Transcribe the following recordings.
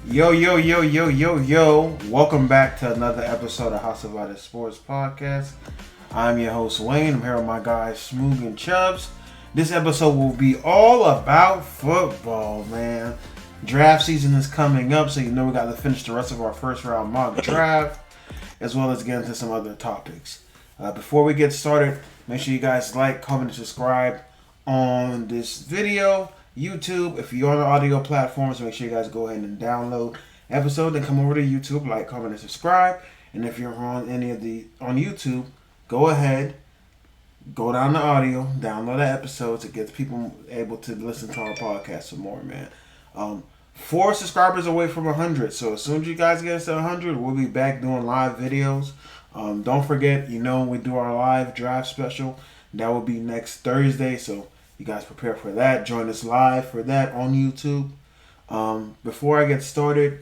Yo, yo, yo, yo, yo, yo. Welcome back to another episode of House of Sports Podcast. I'm your host, Wayne. I'm here with my guys, Smoog and Chubbs. This episode will be all about football, man. Draft season is coming up, so you know we got to finish the rest of our first round mock draft, as well as get into some other topics. Before we get started, make sure you guys like, comment, and subscribe on this video. YouTube, if you're on the audio platforms, make sure you guys go ahead and download episode, then come over to YouTube, like, comment, and subscribe. And if you're on on YouTube, go ahead, go down the audio, download the episodes. It gets people able to listen to our podcast some more, man. 4 subscribers away from 100, so as soon as you guys get us to 100, we'll be back doing live videos. Don't forget, we do our live draft special. That will be next Thursday, so you guys prepare for that. Join us live for that on YouTube. Before I get started,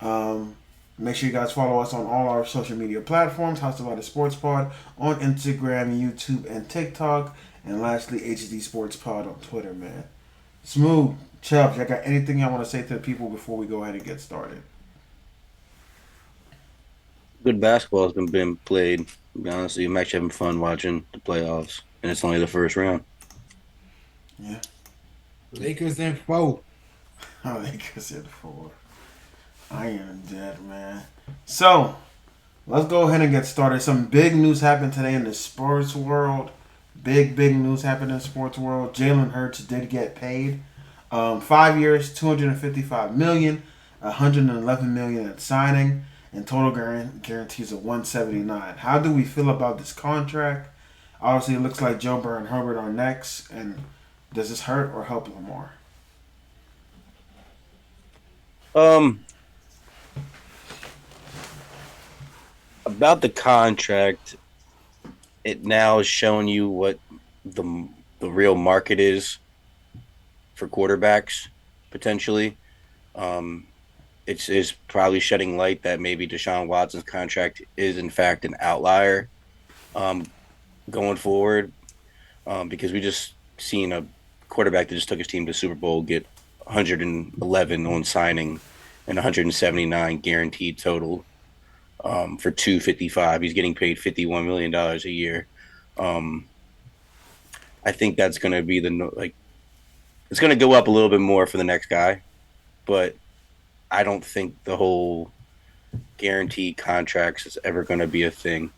make sure you guys follow us on all our social media platforms. House of hdsportspod on Instagram, YouTube, and TikTok. And lastly, hdsportspod on Twitter, man. Smooth, Chubbs, I got anything I want to say to the people before we go ahead and get started? Good basketball has been being played. To be honest, I'm actually having fun watching the playoffs, and it's only the first round. Yeah. Lakers in 4. Lakers in 4. I am dead, man. So, let's go ahead and get started. Some big news happened today in the sports world. Big news happened in the sports world. Jalen Hurts did get paid. 5 years, $255 million, $111 million at signing, and total guarantees of $179. How do we feel about this contract? Obviously, it looks like Joe Burrow and Herbert are next, and does this hurt or help Lamar? About the contract, it now is showing you what the real market is for quarterbacks potentially. It's probably shedding light that maybe Deshaun Watson's contract is in fact an outlier going forward, because we just seen a quarterback that just took his team to the Super Bowl get 111 on signing and 179 guaranteed total for 255. He's getting paid $51 million a year. I think that's going to be it's going to go up a little bit more for the next guy, but I don't think the whole guaranteed contracts is ever going to be a thing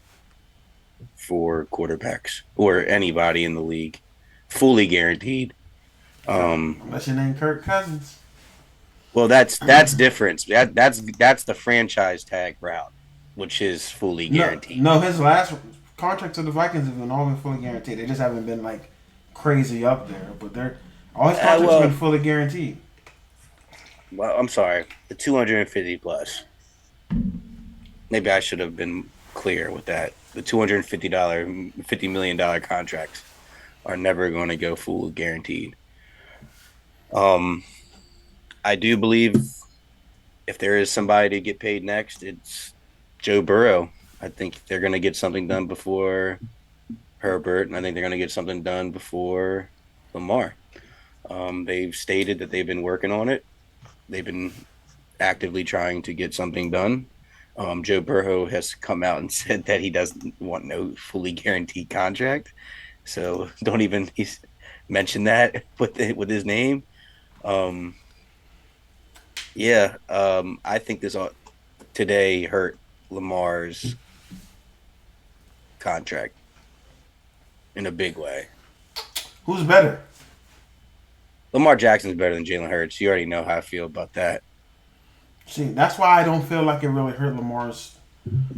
for quarterbacks or anybody in the league, fully guaranteed. Unless your name Kirk Cousins. Well, that's different. That's the franchise tag route, which is fully guaranteed. No, his last contract to the Vikings have been all been fully guaranteed. They just haven't been like crazy up there, but all his contracts have been fully guaranteed. Well, I'm sorry, the 250 plus. Maybe I should have been clear with that. The $50 million contracts are never going to go full guaranteed. I do believe if there is somebody to get paid next, it's Joe Burrow. I think they're going to get something done before Herbert, and I think they're going to get something done before Lamar. They've stated that they've been working on it. They've been actively trying to get something done. Joe Burrow has come out and said that he doesn't want no fully guaranteed contract. So don't even mention that with his name. I think this today hurt Lamar's contract in a big way. Who's better? Lamar Jackson's better than Jalen Hurts. You already know how I feel about that. See, that's why I don't feel like it really hurt Lamar's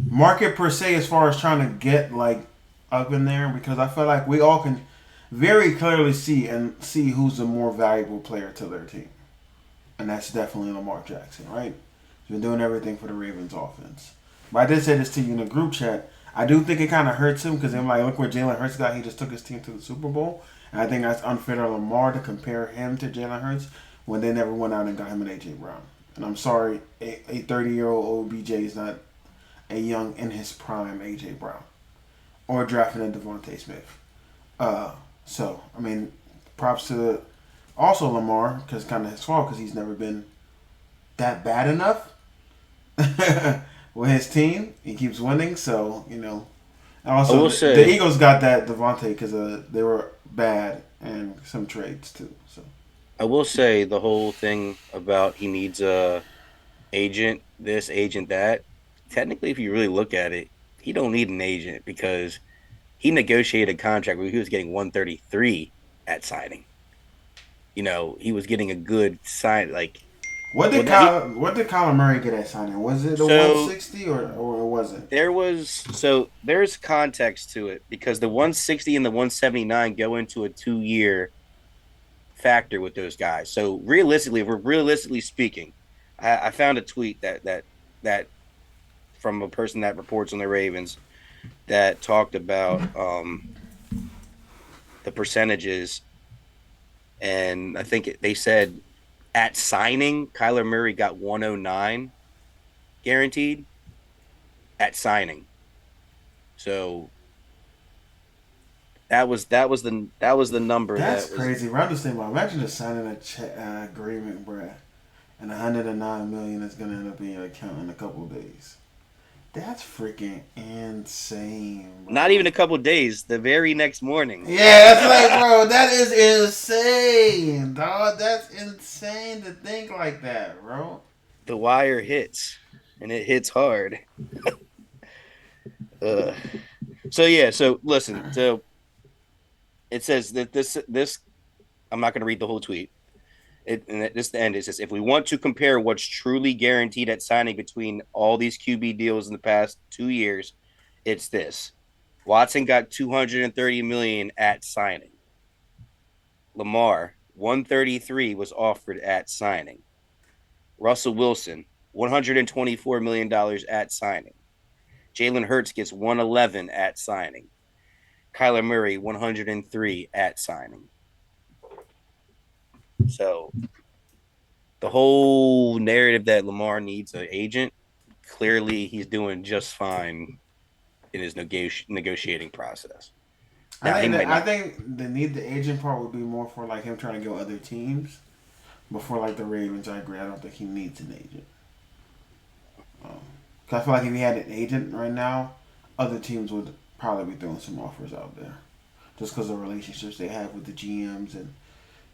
market per se as far as trying to get like up in there, because I feel like we all can very clearly see who's the more valuable player to their team. And that's definitely Lamar Jackson, right? He's been doing everything for the Ravens offense. But I did say this to you in the group chat. I do think it kind of hurts him because I'm like, look where Jalen Hurts got. He just took his team to the Super Bowl. And I think that's unfair to Lamar to compare him to Jalen Hurts when they never went out and got him an A.J. Brown. And I'm sorry, a 30-year-old OBJ is not a young in his prime A.J. Brown. Or drafting a Devontae Smith. So, I mean, props to also Lamar, because it's kind of his fault because he's never been that bad enough with his team. He keeps winning, so And I also, will the say, Eagles got that Devontae because they were bad and some trades too. So the whole thing about he needs a agent, this agent, that. Technically, if you really look at it, he don't need an agent because he negotiated a contract where he was getting 133 at signing. He was getting a good sign. Like, well, that he what did Kyler Murray get at signing? Was it the so 160 or was it? there's context to it because the 160 and the 179 go into a 2 year factor with those guys. So realistically, if we're realistically speaking, I found a tweet that from a person that reports on the Ravens that talked about the percentages, and I think they said at signing, Kyler Murray got 109 guaranteed at signing. So that was the number That's that was. crazy. Bro, I'm just thinking about imagine just signing a agreement, bruh, and 109 million is gonna end up in your account in a couple of days. That's freaking insane, Not bro. even a couple days. The very next morning, Yeah, that's like, bro, that is insane, dog. That's insane to think like that, bro. the wire hits, and it hits hard. Ugh. So yeah. So listen. So it says that this. I'm not going to read the whole tweet. This is the end. It says if we want to compare what's truly guaranteed at signing between all these QB deals in the past 2 years, it's this. Watson got 230 million at signing. Lamar 133 was offered at signing. Russell Wilson $124 million at signing. Jalen Hurts gets 111 at signing. Kyler Murray 103 at signing. So the whole narrative that Lamar needs an agent, clearly he's doing just fine in his negotiating process. I Now he think might I not. think the need the agent part would be more for like him trying to go other teams. Before like the Ravens, I agree. I don't think he needs an agent. 'Cause I feel like if he had an agent right now, other teams would probably be throwing some offers out there, just because of the relationships they have with the GMs and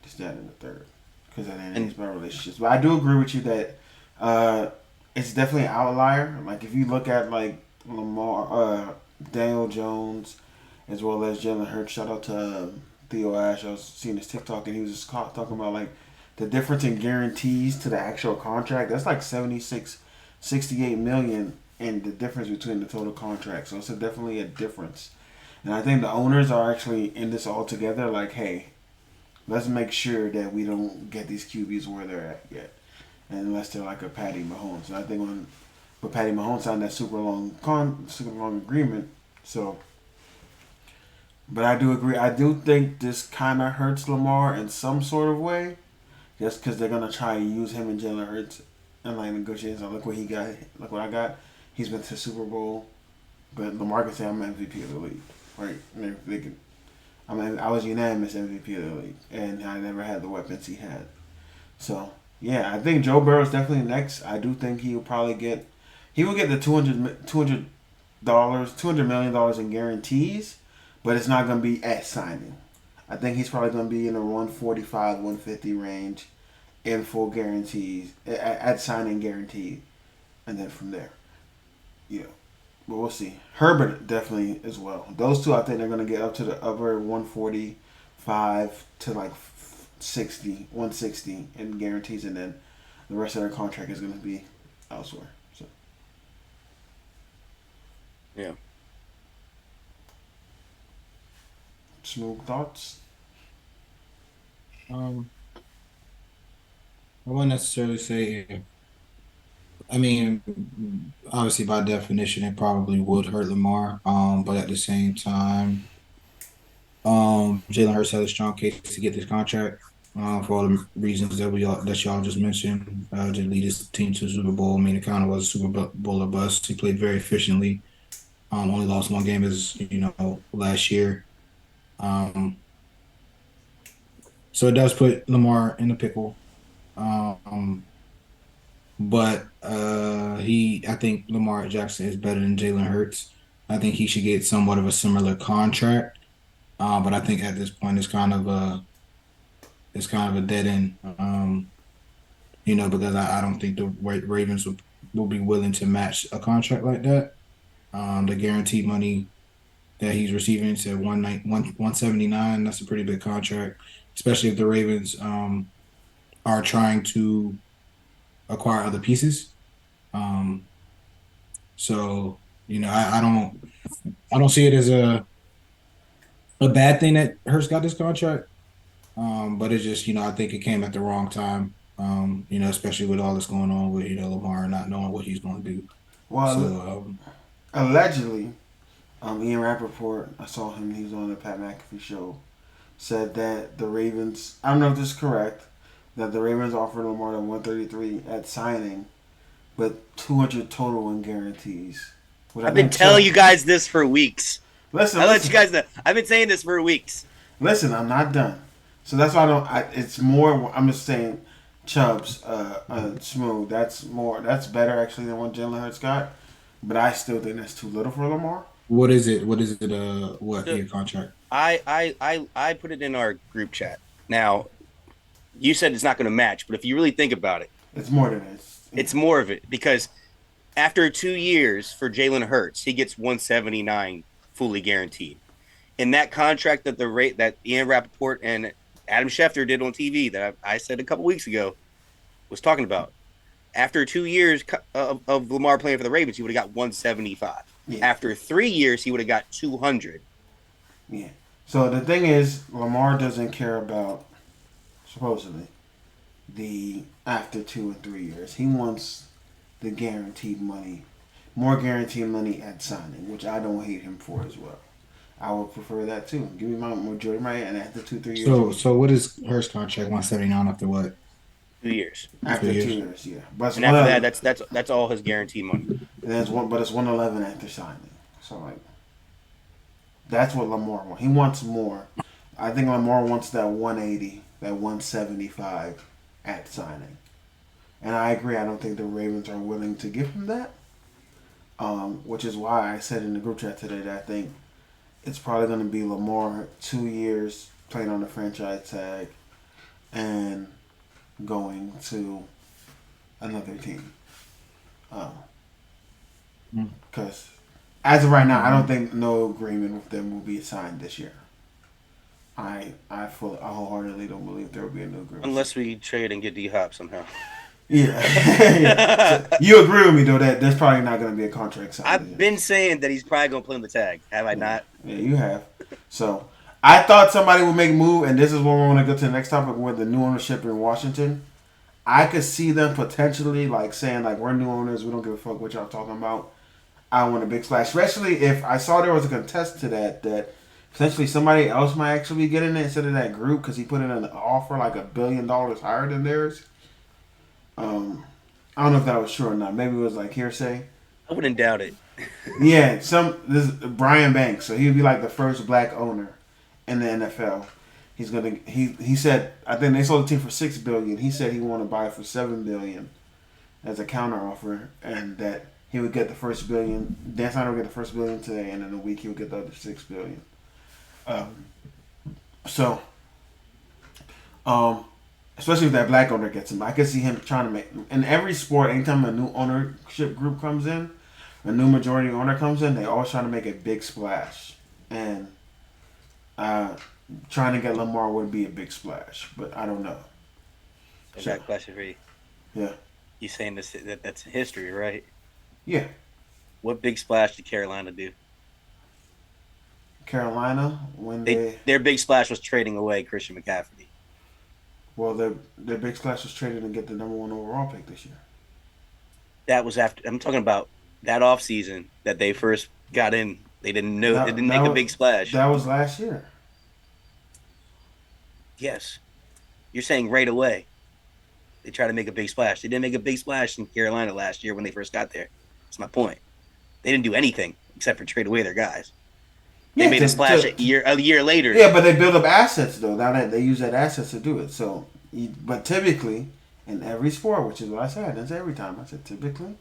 this, that, and the third. Because that ain't And about relationships. But I do agree with you that uh, it's definitely an outlier. Like if you look at like Lamar, Daniel Jones, as well as Jalen Hurts. Shout out to Theo Ash. I was seeing his TikTok and he was just talking about like the difference in guarantees to the actual contract. That's like 76, 68 million, and the difference between the total contract. So it's definitely a difference. And I think the owners are actually in this all together. Like, hey, let's make sure that we don't get these QBs where they're at yet, and unless they're like a Patty Mahomes. And I think but Patty Mahomes signed that super long agreement. So, but I do agree. I do think this kind of hurts Lamar in some sort of way, just because they're gonna try to use him and Jalen Hurts and like negotiations. Like, look what he got. Look what I got. He's been to the Super Bowl, but Lamar can say I'm MVP of the league, right? And they can. I was unanimous MVP of the league, and I never had the weapons he had. So yeah, I think Joe Burrow's definitely next. I do think he will probably get. He will get the $200 $200 million in guarantees, but it's not going to be at signing. I think he's probably going to be in the 145, 150 range in full guarantees at signing guaranteed, and then from there, you know. But we'll see. Herbert definitely as well. Those two, I think they're going to get up to the upper 145 to like 60, 160 in guarantees, and then the rest of their contract is going to be elsewhere. So yeah, smooth thoughts. Um, I wouldn't necessarily say. I mean, obviously by definition, it probably would hurt Lamar. But at the same time, Jalen Hurts had a strong case to get this contract. For all the reasons that y'all just mentioned, to lead his team to the Super Bowl. I mean, it kind of was a Super Bowl or bust. He played very efficiently. Only lost one game as last year. Um, so it does put Lamar in the pickle. Um, but I think Lamar Jackson is better than Jalen Hurts. I think he should get somewhat of a similar contract. But I think at this point it's kind of a dead end. Because I don't think the Ravens will be willing to match a contract like that. The guaranteed money that he's receiving to 179, that's a pretty big contract, especially if the Ravens are trying to acquire other pieces. Um, so I don't see it as a bad thing that Hurst got this contract. But it's just, I think it came at the wrong time. Especially with all this going on with, Lamar not knowing what he's going to do. Well, So, allegedly, Ian Rappaport, I saw him. He was on the Pat McAfee show. Said that the Ravens. I don't know if this is correct. That the Ravens offered him more than 133 at signing, but 200 total in guarantees. Which I I've been think telling you guys this for weeks. Listen, I let you listen, guys know. I've been saying this for weeks. listen. I'm not done. So that's why I don't. It's more. I'm just saying, Chubbs, Smooth. That's more. That's better actually than what Jalen Hurts got. But I still think that's too little for Lamar. what is it? What is it? What So year contract? I put it in our group chat. Now, you said it's not going to match, but if you really think about it, It's more than this. it's more of it because after 2 years for Jalen Hurts, he gets 179 fully guaranteed. In that contract that the rate that Ian Rappaport and Adam Schefter did on TV that I said a couple weeks ago was talking about. After 2 years of Lamar playing for the Ravens, he would have got 175. Yeah. After 3 years, he would have got 200. Yeah. So the thing is, Lamar doesn't care about supposedly the after 2 and 3 years. He wants the guaranteed money, more guaranteed money at signing, which I don't hate him for as well. I would prefer that too. Give me my majority right, and after 2 3 years, So what is Hurst contract? 179 after what? 2 years, after Two two years. years, yeah. But it's and after that, 111. that's all his guaranteed money. And it's one, but it's 111 after signing. So like, that's what Lamar wants. He wants more. I think Lamar wants that 180, that 175 at signing. And I agree. I don't think the Ravens are willing to give him that. Which is why I said in the group chat today that I think it's probably going to be Lamar 2 years playing on the franchise tag and going to another team. Because as of right now, I don't think no agreement with them will be signed this year. I wholeheartedly don't believe there will be a new agreement. Unless we trade and get D Hop somehow. Yeah. Yeah. So you agree with me though that there's probably not going to be a contract signed. I've been saying that he's probably going to play on the tag. Have I not? Yeah, you have. So I thought somebody would make a move, and this is where we want to go to the next topic with the new ownership in Washington. I could see them potentially like saying like we're new owners, we don't give a fuck what y'all talking about. I want a big splash, especially if I saw there was a contest to that potentially somebody else might actually be getting it instead of that group because he put in an offer like $1 billion higher than theirs. I don't know if that was true or not. Maybe it was like hearsay. I wouldn't doubt it. Yeah, this Brian Banks, so he'd be like the first black owner in the NFL. He said I think they sold the team for $6 billion. He said he wanted to buy it for $7 billion as a counter offer, and that he would get the first billion. Dan Snyder would get the first billion today, and in a week he would get the other $6 billion. So, especially if that black owner gets him, I could see him trying to make in every sport. Anytime a new ownership group comes in, a new majority owner comes in, they always try to make a big splash, and trying to get Lamar would be a big splash, but I don't know. I got a question for you. Yeah. You saying that's history, right? Yeah. What big splash did Carolina do? Carolina when Their big splash was trading away Christian McCaffrey. Well, their big splash was traded to get the number one overall pick this year. That was after. I'm talking about that offseason that they first got in. They didn't know. They didn't make a big splash. That was last year. Yes. You're saying right away. They tried to make a big splash. They didn't make a big splash in Carolina last year when they first got there. That's my point. They didn't do anything except for trade away their guys. They made a splash a year later. Yeah, but they build up assets though. Now that they use that assets to do it. So, but typically, in every sport, which is what I said. I didn't say every time. I said typically,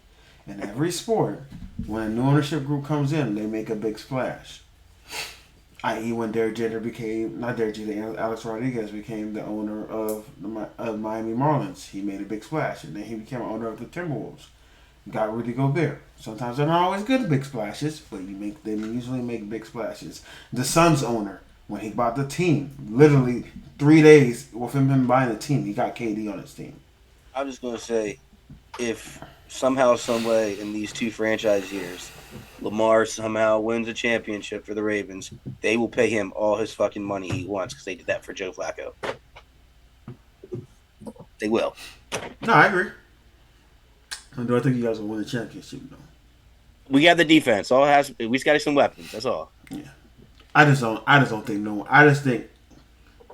in every sport, when a new ownership group comes in, they make a big splash. I.e., when Alex Rodriguez became the owner of Miami Marlins, he made a big splash, and then he became owner of the Timberwolves. Got Rudy Gobert. Sometimes they're not always good at big splashes, but they usually make big splashes. The Suns owner, when he bought the team, literally 3 days with him buying the team, he got KD on his team. I'm just gonna say, if somehow, some way, in these 2 franchise years, Lamar somehow wins a championship for the Ravens, they will pay him all his fucking money he wants because they did that for Joe Flacco. They will. No, I agree. Do I think you guys will win the championship? No. We got the defense. We just got some weapons. That's all. Yeah. I just don't think no one. I just think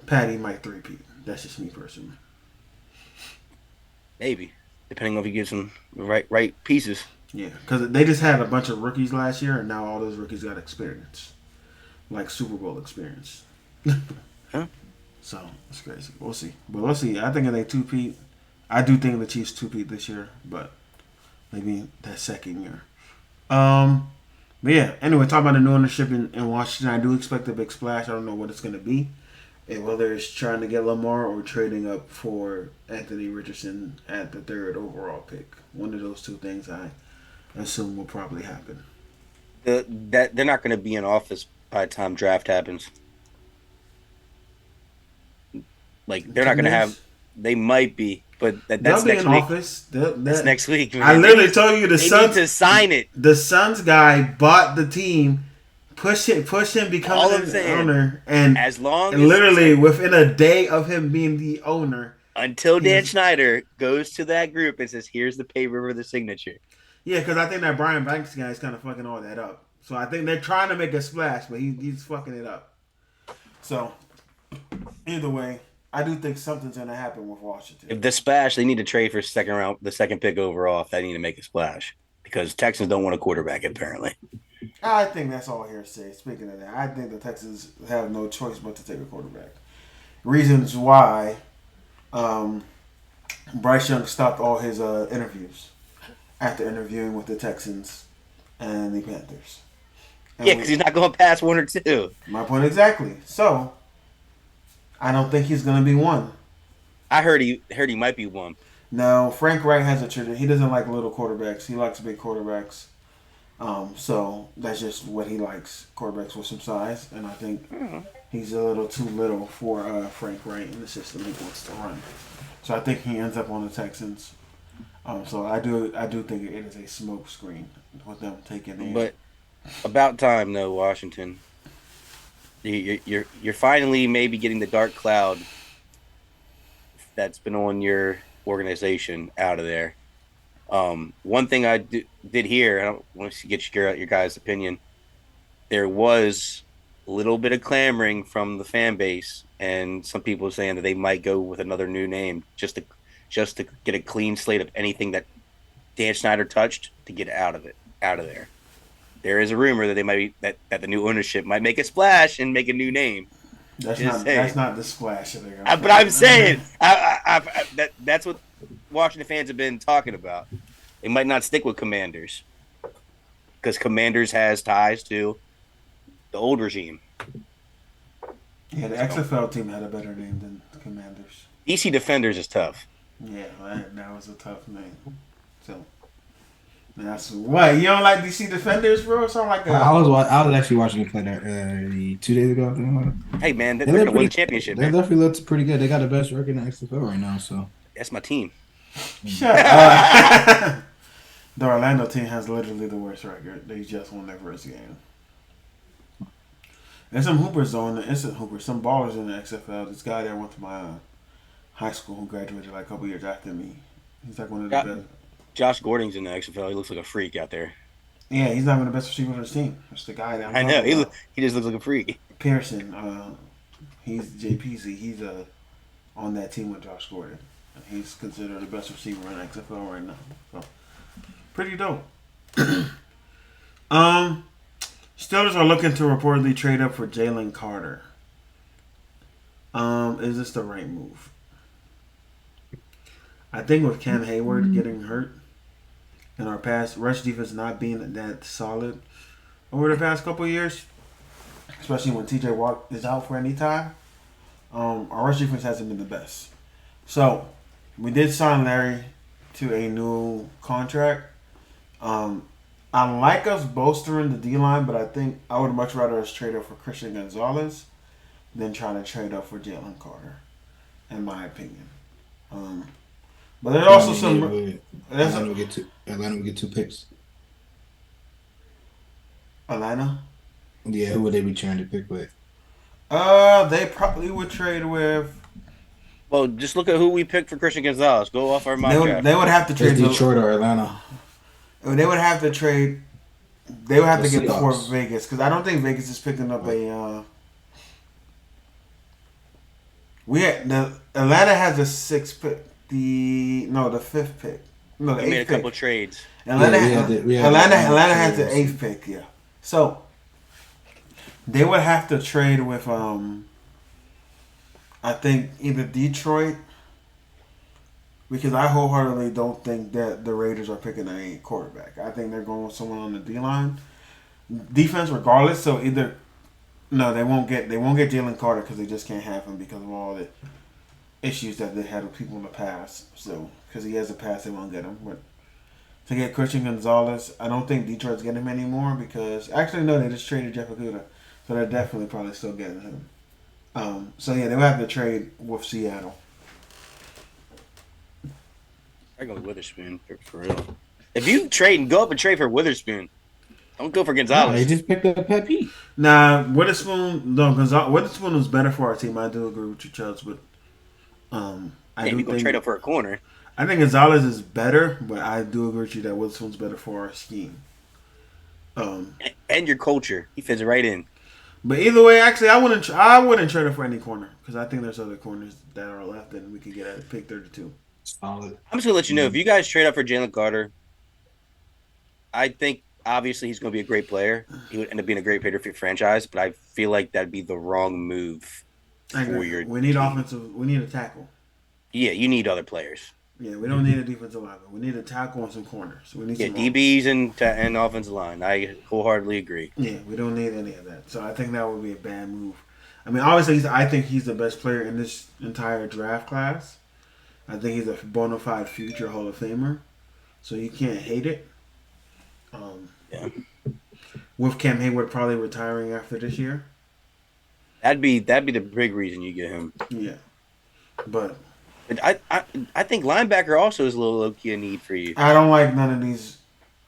Patty might three-peat. That's just me personally. Maybe, depending on if he gets some right pieces. Yeah, because they just had a bunch of rookies last year, and now all those rookies got experience, like Super Bowl experience. Huh? So it's crazy. We'll see, but we'll see. I think if they two-peat, I do think the Chiefs two-peat this year, but maybe that second year. But yeah. Anyway, talking about the new ownership in Washington, I do expect a big splash. I don't know what it's going to be. And whether it's trying to get Lamar or trading up for Anthony Richardson at the 3rd overall pick. One of those two things I assume will probably happen. That they're not going to be in office by the time draft happens. Like, they're not going to have... They might be, but that's next week. Office. That's next week. Man. I literally told you the Suns... need to sign it. The Suns guy bought the team... Push him becoming the owner, and as long as literally within a day of him being the owner, until Dan Snyder goes to that group and says, "Here's the paper for the signature." Yeah, because I think that Brian Banks guy is kind of fucking all that up. So I think they're trying to make a splash, but he's fucking it up. So either way, I do think something's gonna happen with Washington. If the splash, they need to trade for the second pick overall. If they need to make a splash, because Texans don't want a quarterback apparently. I think that's all hearsay. Speaking of that, I think the Texans have no choice but to take a quarterback. Reasons why Bryce Young stopped all his interviews after interviewing with the Texans and the Panthers. And because he's not going past 1 or 2. My point exactly. So, I don't think he's going to be one. I heard he might be one. No, Frank Wright has a tradition. He doesn't like little quarterbacks. He likes big quarterbacks. So that's just what he likes, quarterbacks with some size, and I think he's a little too little for Frank Wright in the system he wants to run. So I think he ends up on the Texans. So I do think it is a smoke screen with them taking in. But about time though, Washington. You're finally maybe getting the dark cloud that's been on your organization out of there. One thing I did hear, I don't want to get your guys' opinion. There was a little bit of clamoring from the fan base, and some people saying that they might go with another new name just to get a clean slate of anything that Dan Snyder touched to get out of there. There is a rumor that they might be, that the new ownership might make a splash and make a new name. That's not the splash. But I'm saying that's what Washington fans have been talking about. They might not stick with Commanders because Commanders has ties to the old regime. Yeah, the XFL team had a better name than the Commanders. DC Defenders is tough. Yeah, that was a tough name. So that's what you don't like DC Defenders, bro. It sound like I was actually watching them play that 2 days ago. Hey man, they're gonna win the championship. They definitely look pretty good. They got the best record in the XFL right now. So that's my team. Shut up. The Orlando team has literally the worst record. They just won their first game. There's some hoopers on the instant hoopers, some ballers in the XFL. This guy there went to my high school who graduated like a couple years after me. He's like one of the best. Josh Gordon's in the XFL. He looks like a freak out there. Yeah, he's not even the best receiver on his team. It's the guy that I know. He just looks like a freak. Pearson, he's JPZ. He's on that team with Josh Gordon. He's considered the best receiver in XFL right now. So, pretty dope. Steelers are looking to reportedly trade up for Jalen Carter. Is this the right move? I think with Cam Hayward getting hurt and our pass rush defense not being that solid over the past couple of years, especially when TJ Watt is out for any time, our rush defense hasn't been the best. So we did sign Larry to a new contract. Um, I like us bolstering the D line, but I think I would much rather us trade up for Christian Gonzalez than trying to trade up for Jalen Carter, in my opinion. But there's also some. Atlanta will get two picks. Atlanta. Yeah, who would they be trying to pick with? They probably would trade with. Well, just look at who we picked for Christian Gonzalez. Go off our mock draft. They would have to trade Detroit or Atlanta. They would have to trade. They would have to get Seahawks. before Vegas because I don't think Vegas is picking up a. Atlanta has a sixth pick. The fifth pick. No, the We made a eighth pick. couple trades. Atlanta Atlanta has the eighth pick. Yeah, so they would have to trade with I think either Detroit, because I wholeheartedly don't think that the Raiders are picking a quarterback. I think they're going with someone on the D line, defense, regardless. So either they won't get Jalen Carter because they just can't have him because of all the issues that they had with people in the past. So because he has a pass, they won't get him. But to get Christian Gonzalez, I don't think Detroit's getting him anymore because actually no, they just traded Jeff Okuda, so they're definitely probably still getting him. So yeah, they would have to trade with Seattle. I go with Witherspoon for real. If you trade, go up and trade for Witherspoon. Don't go for No, Gonzalez. they just picked up Pet Pete. Nah, Witherspoon was better for our team. I do agree with you, Chubbs, but I do you go think trade up for a corner. I think Gonzalez is better, but I do agree with you that Witherspoon's better for our scheme. And your culture. He fits right in. But either way, actually, I wouldn't trade him for any corner because I think there's other corners that are left and we could get at pick 32. Solid. I'm just going to let you know, if you guys trade up for Jalen Carter, I think obviously he's going to be a great player. He would end up being a great player for your franchise, but I feel like that'd be the wrong move for your We need team. offensive. We need a tackle. Yeah, you need other players. Yeah, we don't need a defensive lineman. We need a tackle and some corners. We need Yeah, some DBs and offensive line. I wholeheartedly agree. Yeah, we don't need any of that. So I think that would be a bad move. I mean, obviously, I think he's the best player in this entire draft class. I think he's a bona fide future Hall of Famer. So you can't hate it. Yeah. With Cam Hayward probably retiring after this year. That'd be the big reason you get him. Yeah. But I think linebacker also is a little low key a need for you. I don't like none of these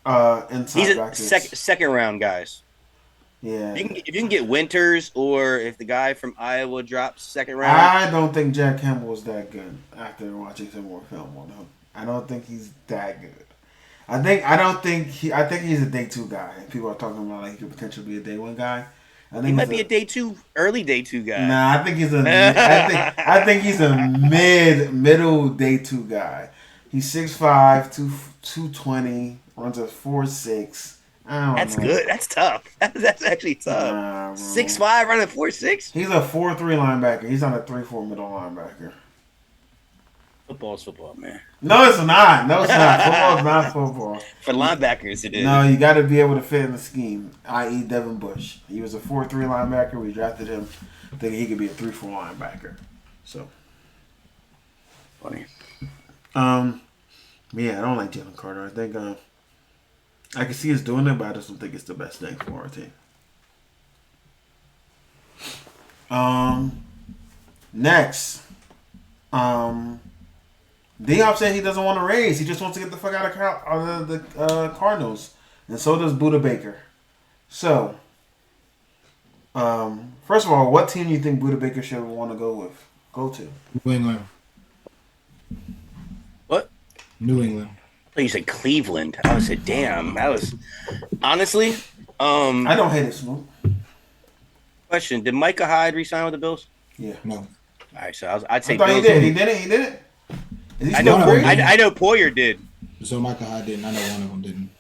inside He's a backers. second round guys. Yeah. If you can get Winters, or if the guy from Iowa drops second round. I don't think Jack Campbell is that good after watching some more film on him. I don't think he's that good. I think he's a day two guy. People are talking about like he could potentially be a day one guy. I think He might be a day two, early day two guy. Nah, I think he's I think he's a middle day two guy. He's 6'5", 220, runs a 4.6. That's good. That's tough. That's actually tough. Nah, 6'5", running 4.6. He's a 4-3 linebacker. He's not a 3-4 middle linebacker. Football's football, man. No, it's not. Football's not football. For linebackers, it is. No, you got to be able to fit in the scheme, i.e. Devin Bush. He was a 4-3 linebacker. We drafted him thinking he could be a 3-4 linebacker. So, Funny. yeah, I don't like Jalen Carter. I think I can see us doing it, but I just don't think it's the best thing for our team. Next, D-Hop said he doesn't want to raise. He just wants to get the fuck out of the Cardinals. And so does Buda Baker. So, first of all, what team do you think Buda Baker should want to go to? New England. What? New England. Oh, you said Cleveland. I was said, damn. That was honestly. I don't hate it, Smoot. Question: did Micah Hyde resign with the Bills? Yeah. No. All right, so I'd say I thought Bills. he did. He did it. Is he I still know. free? I know Poyer did. So Michael Hyde didn't. I know one of them didn't.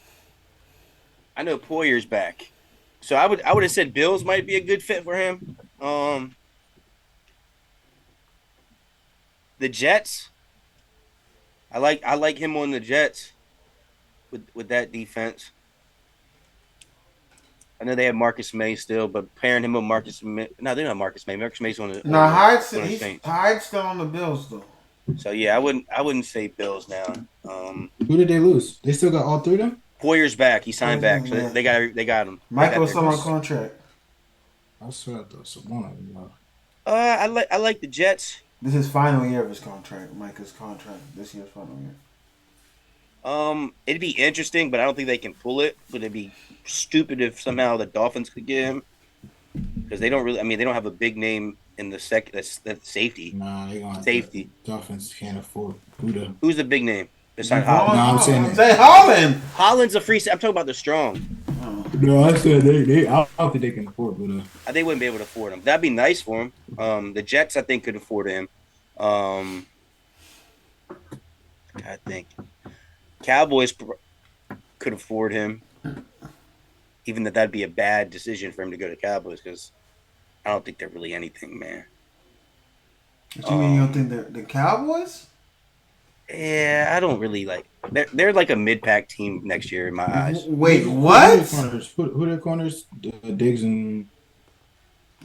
I know Poyer's back. So I would have said Bills might be a good fit for him. The Jets. I like him on the Jets with that defense. I know they have Marcus May still, but pairing him with Marcus May, no, they don't have Marcus May. Marcus May's No, on the Saints. Hyde's still on the Bills though. So yeah, I wouldn't say Bills now. Who did they lose? They still got all three of them? Poyer's back. He signed back, so Yeah. they got him. Michael's still on contract. I swear I thought one of them. I like the Jets. This is final year of his contract. Micah's contract. This year's final year. It'd be interesting, but I don't think they can pull it. But it'd be stupid if somehow the Dolphins could get him because they don't really. I mean, they don't have a big name in the that's safety. Nah, they gonna safety. Dolphins can't afford Buddha. Who's the big name besides Holland? No, I'm saying say Holland. Holland's a free. I'm talking about the strong. No, I said they. I don't think they can afford Buddha. They wouldn't be able to afford him. That'd be nice for him. The Jets, I think, could afford him. I think Cowboys could afford him. Even that'd be a bad decision for him to go to Cowboys because I don't think they're really anything, man. What you mean you don't think they're the Cowboys? Yeah, I don't really like. They're like a mid-pack team next year in my eyes. Wait, what? Who are their corners? Diggs and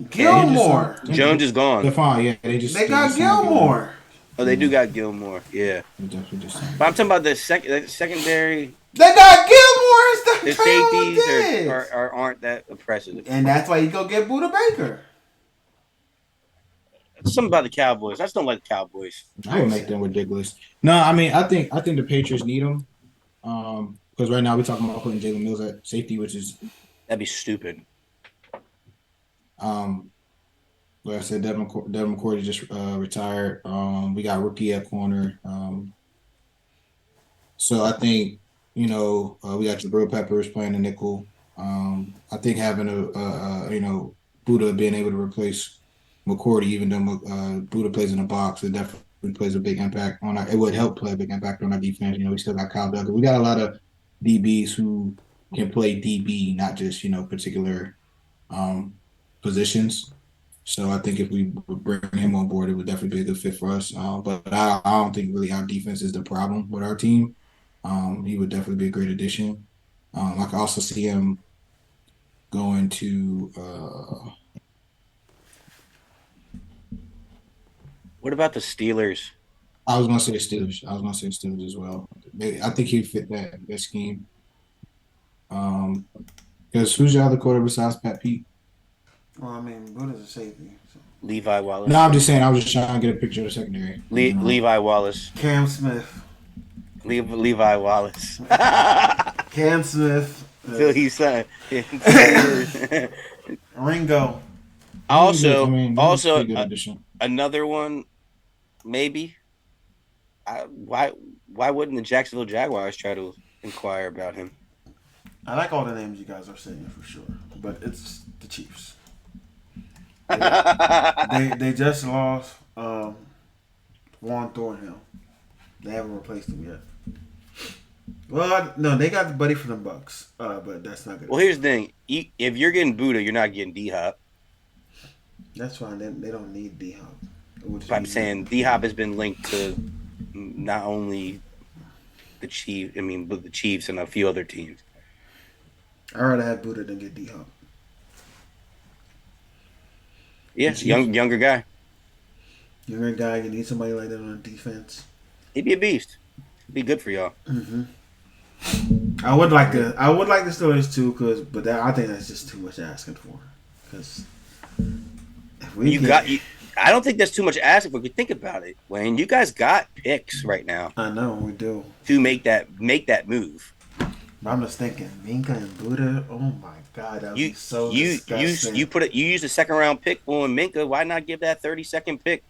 Gilmore. Jones is gone. They're fine. Yeah, they got Gilmore. Oh, they do got Gilmore. Yeah, but I'm talking about the secondary. They got Gilmore instead The of Traylon safeties Diggs. aren't that impressive. And that's why you go get Buda Baker. Something about the Cowboys. I just don't like the Cowboys. I would make them ridiculous. No, I mean, I think the Patriots need them. Because right now we're talking about putting Jalen Mills at safety, which is That'd be stupid. Like I said, Devin McCourty just retired. We got rookie at corner. So I think we got Jabril Peppers playing the nickel. I think having a Buda being able to replace McCourty, even though Buda plays in the box, it definitely plays a big impact on our. It would help play a big impact on our defense. We still got Kyle Duggar. We got a lot of DBs who can play DB, not just particular positions. So I think if we bring him on board, it would definitely be a good fit for us. But I don't think really our defense is the problem with our team. He would definitely be a great addition. I can also see him going to. What about the Steelers? I was going to say Steelers. As well. I think he'd fit that scheme. Because who's your other quarterback besides Pat Pete? Well, I mean, Buda's a safety. So. Levi Wallace. No, I'm just saying. I was just trying to get a picture of the secondary. Levi Wallace. Cam Smith. Levi Wallace. Cam Smith. Until he's signed. Ringo. Also, another one, maybe. Why wouldn't the Jacksonville Jaguars try to inquire about him? I like all the names you guys are saying for sure, but it's the Chiefs. They just lost Juan Thornhill. They haven't replaced him yet. Well, no, they got the buddy from the Bucks, but that's not good. Well, here's the thing: if you're getting Buda, you're not getting D-Hop. That's fine. They don't need D-Hop. I'm saying D-Hop has been linked to not only the Chiefs, but the Chiefs and a few other teams. I'd rather have Buda than get D-Hop. Yeah, younger guy. Younger guy, you need somebody like that on defense. He'd be a beast. Be good for y'all. Mm-hmm. I would like the Steelers too, but I think that's just too much asking for. Because I don't think that's too much asking for. If you think about it, Wayne, you guys got picks right now. I know we do to make that move. But I'm just thinking, Minka and Buda. Oh my God, that would be so disgusting. You used a second round pick on Minka. Why not give that 32nd pick?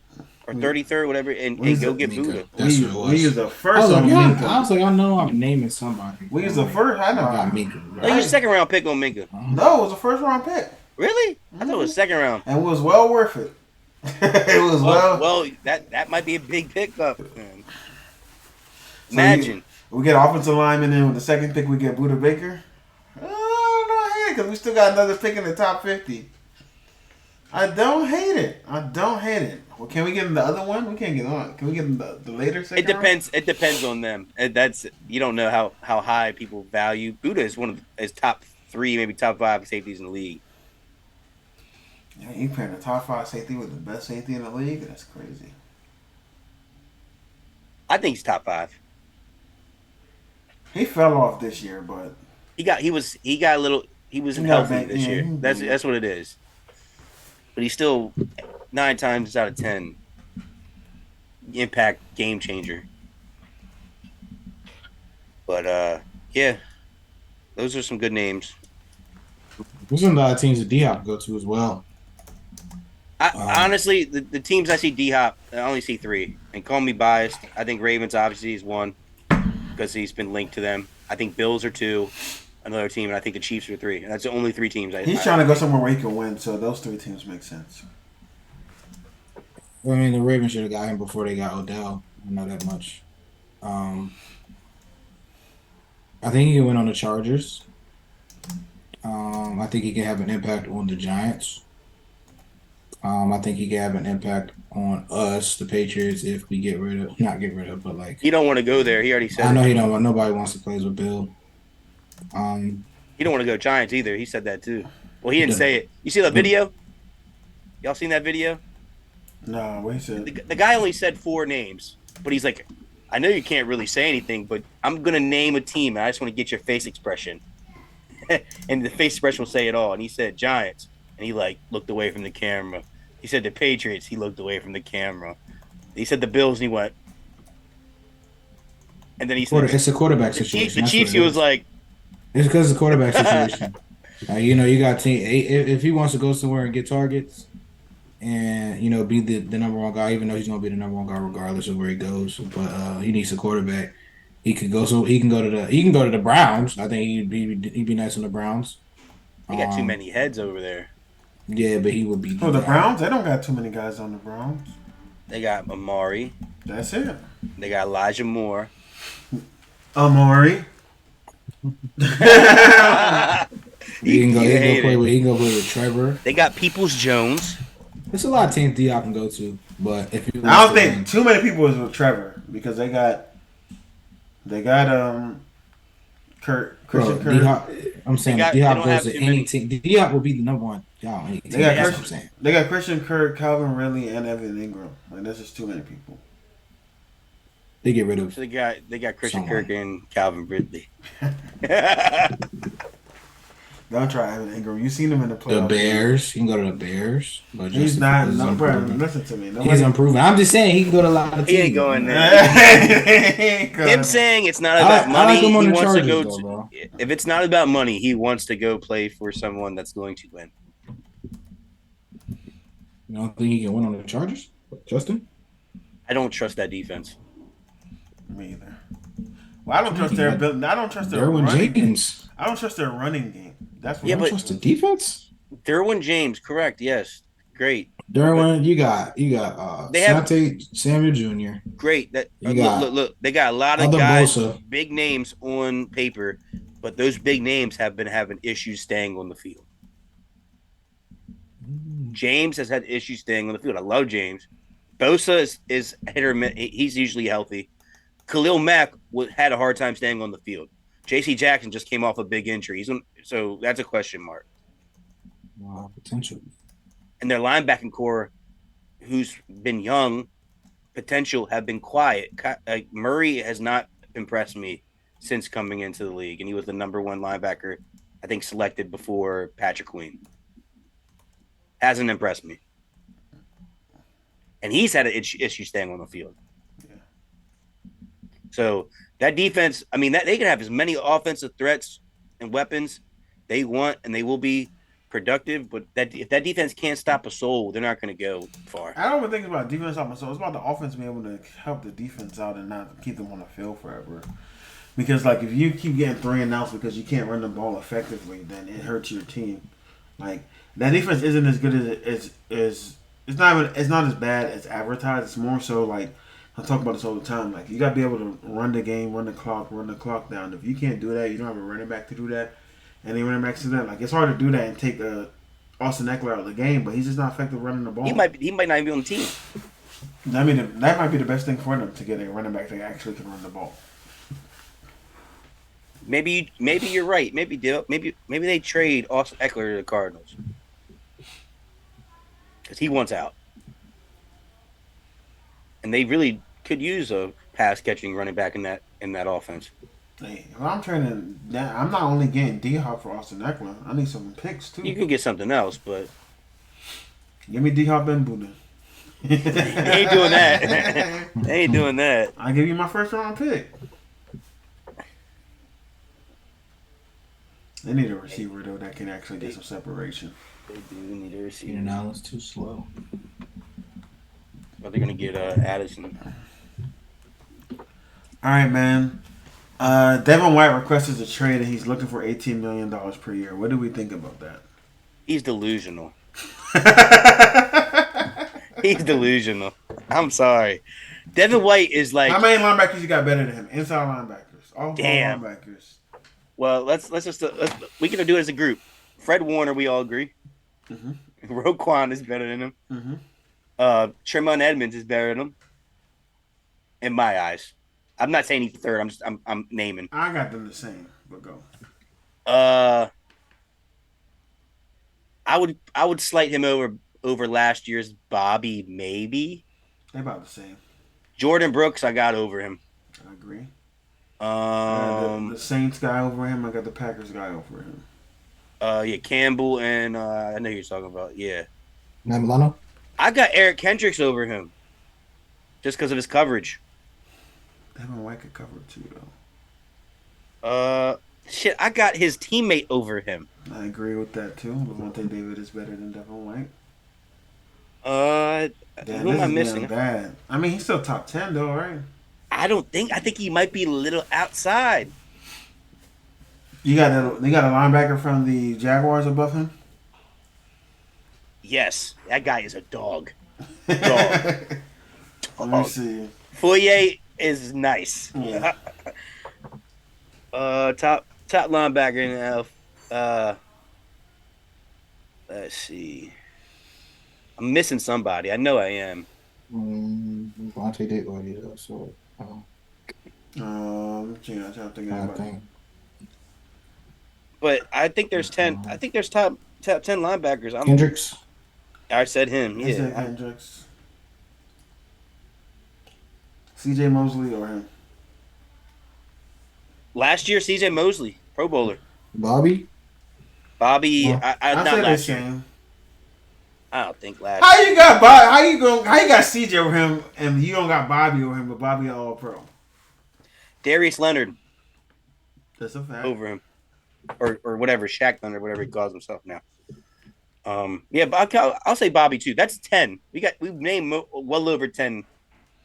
Or 33rd, whatever, and go get Buda. We use the first on Minka. I was like, I know I'm naming somebody. We use the first. I know. Got Minka. Right? You used a second round pick on Minka. No, it was a first round pick. Really? I thought it was second round. And it was well worth it. It was well. That might be a big pickup. Imagine we get offensive lineman, and with the second pick we get Buda Baker. I don't hate it because we still got another pick in the top 50. I don't hate it. Well, can we get him the other one? We can't get on. Can we get him the later second? It depends on them. And that's you don't know how high people value. Buddha is one of his top 3, maybe top 5 safeties in the league. Yeah, you pairing a top 5 safety with the best safety in the league? That's crazy. I think he's top 5. He fell off this year, but he wasn't healthy this year. That's what it is. But he's still 9 times out of 10 impact game changer. But yeah, those are some good names. There's a lot of teams that D-Hop go to as well. Honestly, the teams I see D-Hop, I only see 3. And call me biased. I think Ravens obviously is 1 because he's been linked to them. I think Bills are 2, another team, and I think the Chiefs are 3. And that's the only 3 teams. He's trying to go somewhere where he can win, so those 3 teams make sense. Well, I mean, the Ravens should have got him before they got Odell. I know that much. I think he can win on the Chargers. I think he can have an impact on the Giants. I think he can have an impact on us, the Patriots, if we not get rid of, but like. He don't want to go there. He already said I know he don't want, nobody wants to play with Bill. He don't want to go Giants either. He said that too. Well, he didn't say it. You see that video? Y'all seen that video? No, what he said. The guy only said 4 names, but he's like, I know you can't really say anything, but I'm going to name a team, and I just want to get your face expression. And the face expression will say it all. And he said Giants, and he like looked away from the camera. He said the Patriots, he looked away from the camera. He said the Bills, and he went. And then he said, it's a quarterback situation. The Chiefs, he was like. It's because of the quarterback situation. You got team. If he wants to go somewhere and get targets, and be the number 1 guy, even though he's gonna be the number 1 guy regardless of where he goes, but he needs a quarterback. He can go to the Browns. I think he'd be nice on the Browns. They got too many heads over there. Yeah, but he would be. Oh, the Browns? They don't got too many guys on the Browns. They got Amari. That's it. They got Elijah Moore. Amari. He can go play with Trevor. They got Peoples Jones. There's a lot of teams D-Hop can go to, but if you I don't think too many people is with Trevor because they got Christian Kirk. D-Hop, I'm saying D-Hop goes to any team. D-Hop will be the number 1 guy on any team. That's what I'm saying. They got Christian Kirk, Calvin Ridley, and Evan Ingram. Like that's just too many people. They get rid of. So they got Christian Kirk and Calvin Ridley. Don't try Evan Ingram. You seen him in the playoffs. The Bears. You can go to the Bears. But he's not. Listen to me. He's improving. I'm just saying he can go to a lot of teams. He ain't going there. Him saying it's not about money. He wants to go. If it's not about money, he wants to go play for someone that's going to win. You don't think he can win on the Chargers? Justin? I don't trust that defense. Me either. Well, I don't trust their ability. I don't trust their Derwin running James. game. I don't trust their running game. That's what you don't trust the defense? Derwin James, correct? Yes, great. Derwin, you got Sante Samuel Jr. Great. That look. They got a lot of guys, big names on paper, but those big names have been having issues staying on the field. James has had issues staying on the field. I love James. Bosa is hit or miss. He's usually healthy. Khalil Mack had a hard time staying on the field. J.C. Jackson just came off a big injury. So that's a question mark. Potential. And their linebacking core, who's been young, potential, have been quiet. Murray has not impressed me since coming into the league, and he was the number 1 linebacker, I think, selected before Patrick Queen. Hasn't impressed me. And he's had an issue staying on the field. So that defense, I mean, they can have as many offensive threats and weapons they want, and they will be productive. But if that defense can't stop a soul, they're not going to go far. I don't even think about defense stopping a soul. It's about the offense being able to help the defense out and not keep them on the field forever. Because like if you keep getting 3 and outs because you can't run the ball effectively, then it hurts your team. Like that defense isn't as good as it's not as bad as advertised. It's more so like. I talk about this all the time. Like you got to be able to run the game, run the clock down. If you can't do that, you don't have a running back to do that. And the running backs do that. Like it's hard to do that and take a Austin Eckler out of the game, but he's just not effective running the ball. He might not even be on the team. I mean, that might be the best thing for them to get a running back that actually can run the ball. Maybe you're right. Maybe they trade Austin Eckler to the Cardinals because he wants out, and they really could use a pass catching running back in that offense. Hey, if I'm trading, I'm not only getting D-Hop for Austin Eckler. I need some picks too. You can get something else, but give me D-Hop and Buddha. They ain't doing that. They ain't doing that. I'll give you my first round pick. They need a receiver though that can actually get some separation. They do need a receiver. Keenan Allen's too slow. But they're gonna get Addison. All right, man. Devin White requested a trade and he's looking for $18 million per year. What do we think about that? He's delusional. He's delusional. I'm sorry. Devin White is like. How many linebackers you got better than him? Inside linebackers. All four Damn. linebackers. Well, we can do it as a group. Fred Warner, we all agree. Mm-hmm. Roquan is better than him. Mm-hmm. Tremont Edmonds is better than him. In my eyes, I'm not saying he's third. I'm naming. I got them the same, but go. I would slight him over last year's Bobby, maybe. They're about the same. Jordan Brooks, I got over him. I agree. The Saints guy over him. I got the Packers guy over him. Yeah, Campbell and I know who you're talking about. Yeah, Milano? I got Eric Kendricks over him, just because of his coverage. Devin White could cover it too, though. Shit, I got his teammate over him. I agree with that too. Levante David is better than Devin White. Who am I missing? Bad. I mean, he's still top 10 though, right? I think he might be a little outside. You got a linebacker from the Jaguars above him? Yes, that guy is a dog. Let me see. Foyer is nice. Yeah. Top linebacker in the let's see. I'm missing somebody. I know I am. Levante David already so. I'm trying to think about it. But I think there's 10. I think there's top 10 linebackers. Kendricks. I said him. I said Kendricks. C.J. Mosley or him? Last year, C.J. Mosley, Pro Bowler. Bobby. Well, I not last year. I don't think last. How you got Bobby? How you got C.J. over him and you don't got Bobby over him, but Bobby All Pro? Darius Leonard. That's a fact. Over him, or whatever, Shaq Leonard, whatever he calls himself now. Yeah, but I'll say Bobby too. That's 10. We've named well over 10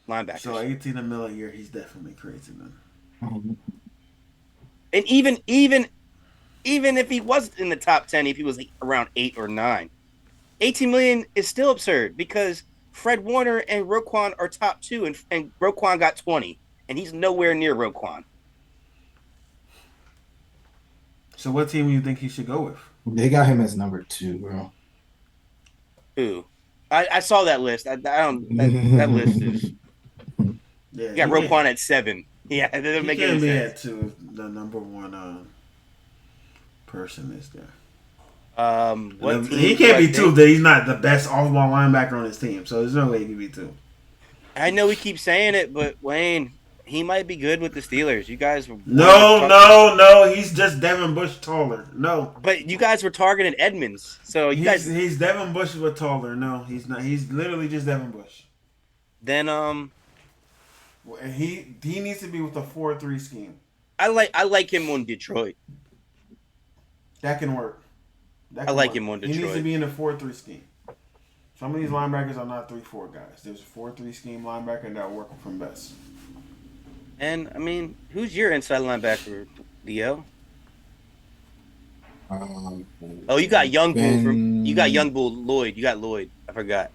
linebackers. So 18 a mil a year, he's definitely crazy then. And even if he was in the top 10, if he was around 8 or 9, 18 million is still absurd because Fred Warner and Roquan are top 2, and Roquan got 20, and he's nowhere near Roquan. So what team do you think he should go with? They got him as number 2, bro. Who? I saw that list. I don't. That list is. Yeah, you got Roquan at 7. Yeah, that doesn't make any sense. At 2 if the number 1 person is there. He can't be 2. He's not the best off-ball linebacker on his team, so there's no way he can be 2. I know we keep saying it, but Wayne, he might be good with the Steelers. You guys were no. He's just Devin Bush taller. No, but you guys were targeting Edmonds, so he's Devin Bush but taller. No, he's not. He's literally just Devin Bush. Then he needs to be with a 4-3 scheme. I like him on Detroit. That can work. I like him on Detroit. He needs to be in a 4-3 scheme. Some of these linebackers are not 3-4 guys. There's a 4-3 scheme linebacker and that'll work from best. And I mean, who's your inside linebacker, DL? You got Young Bull. You got Young Bull Lloyd. You got Lloyd. I forgot.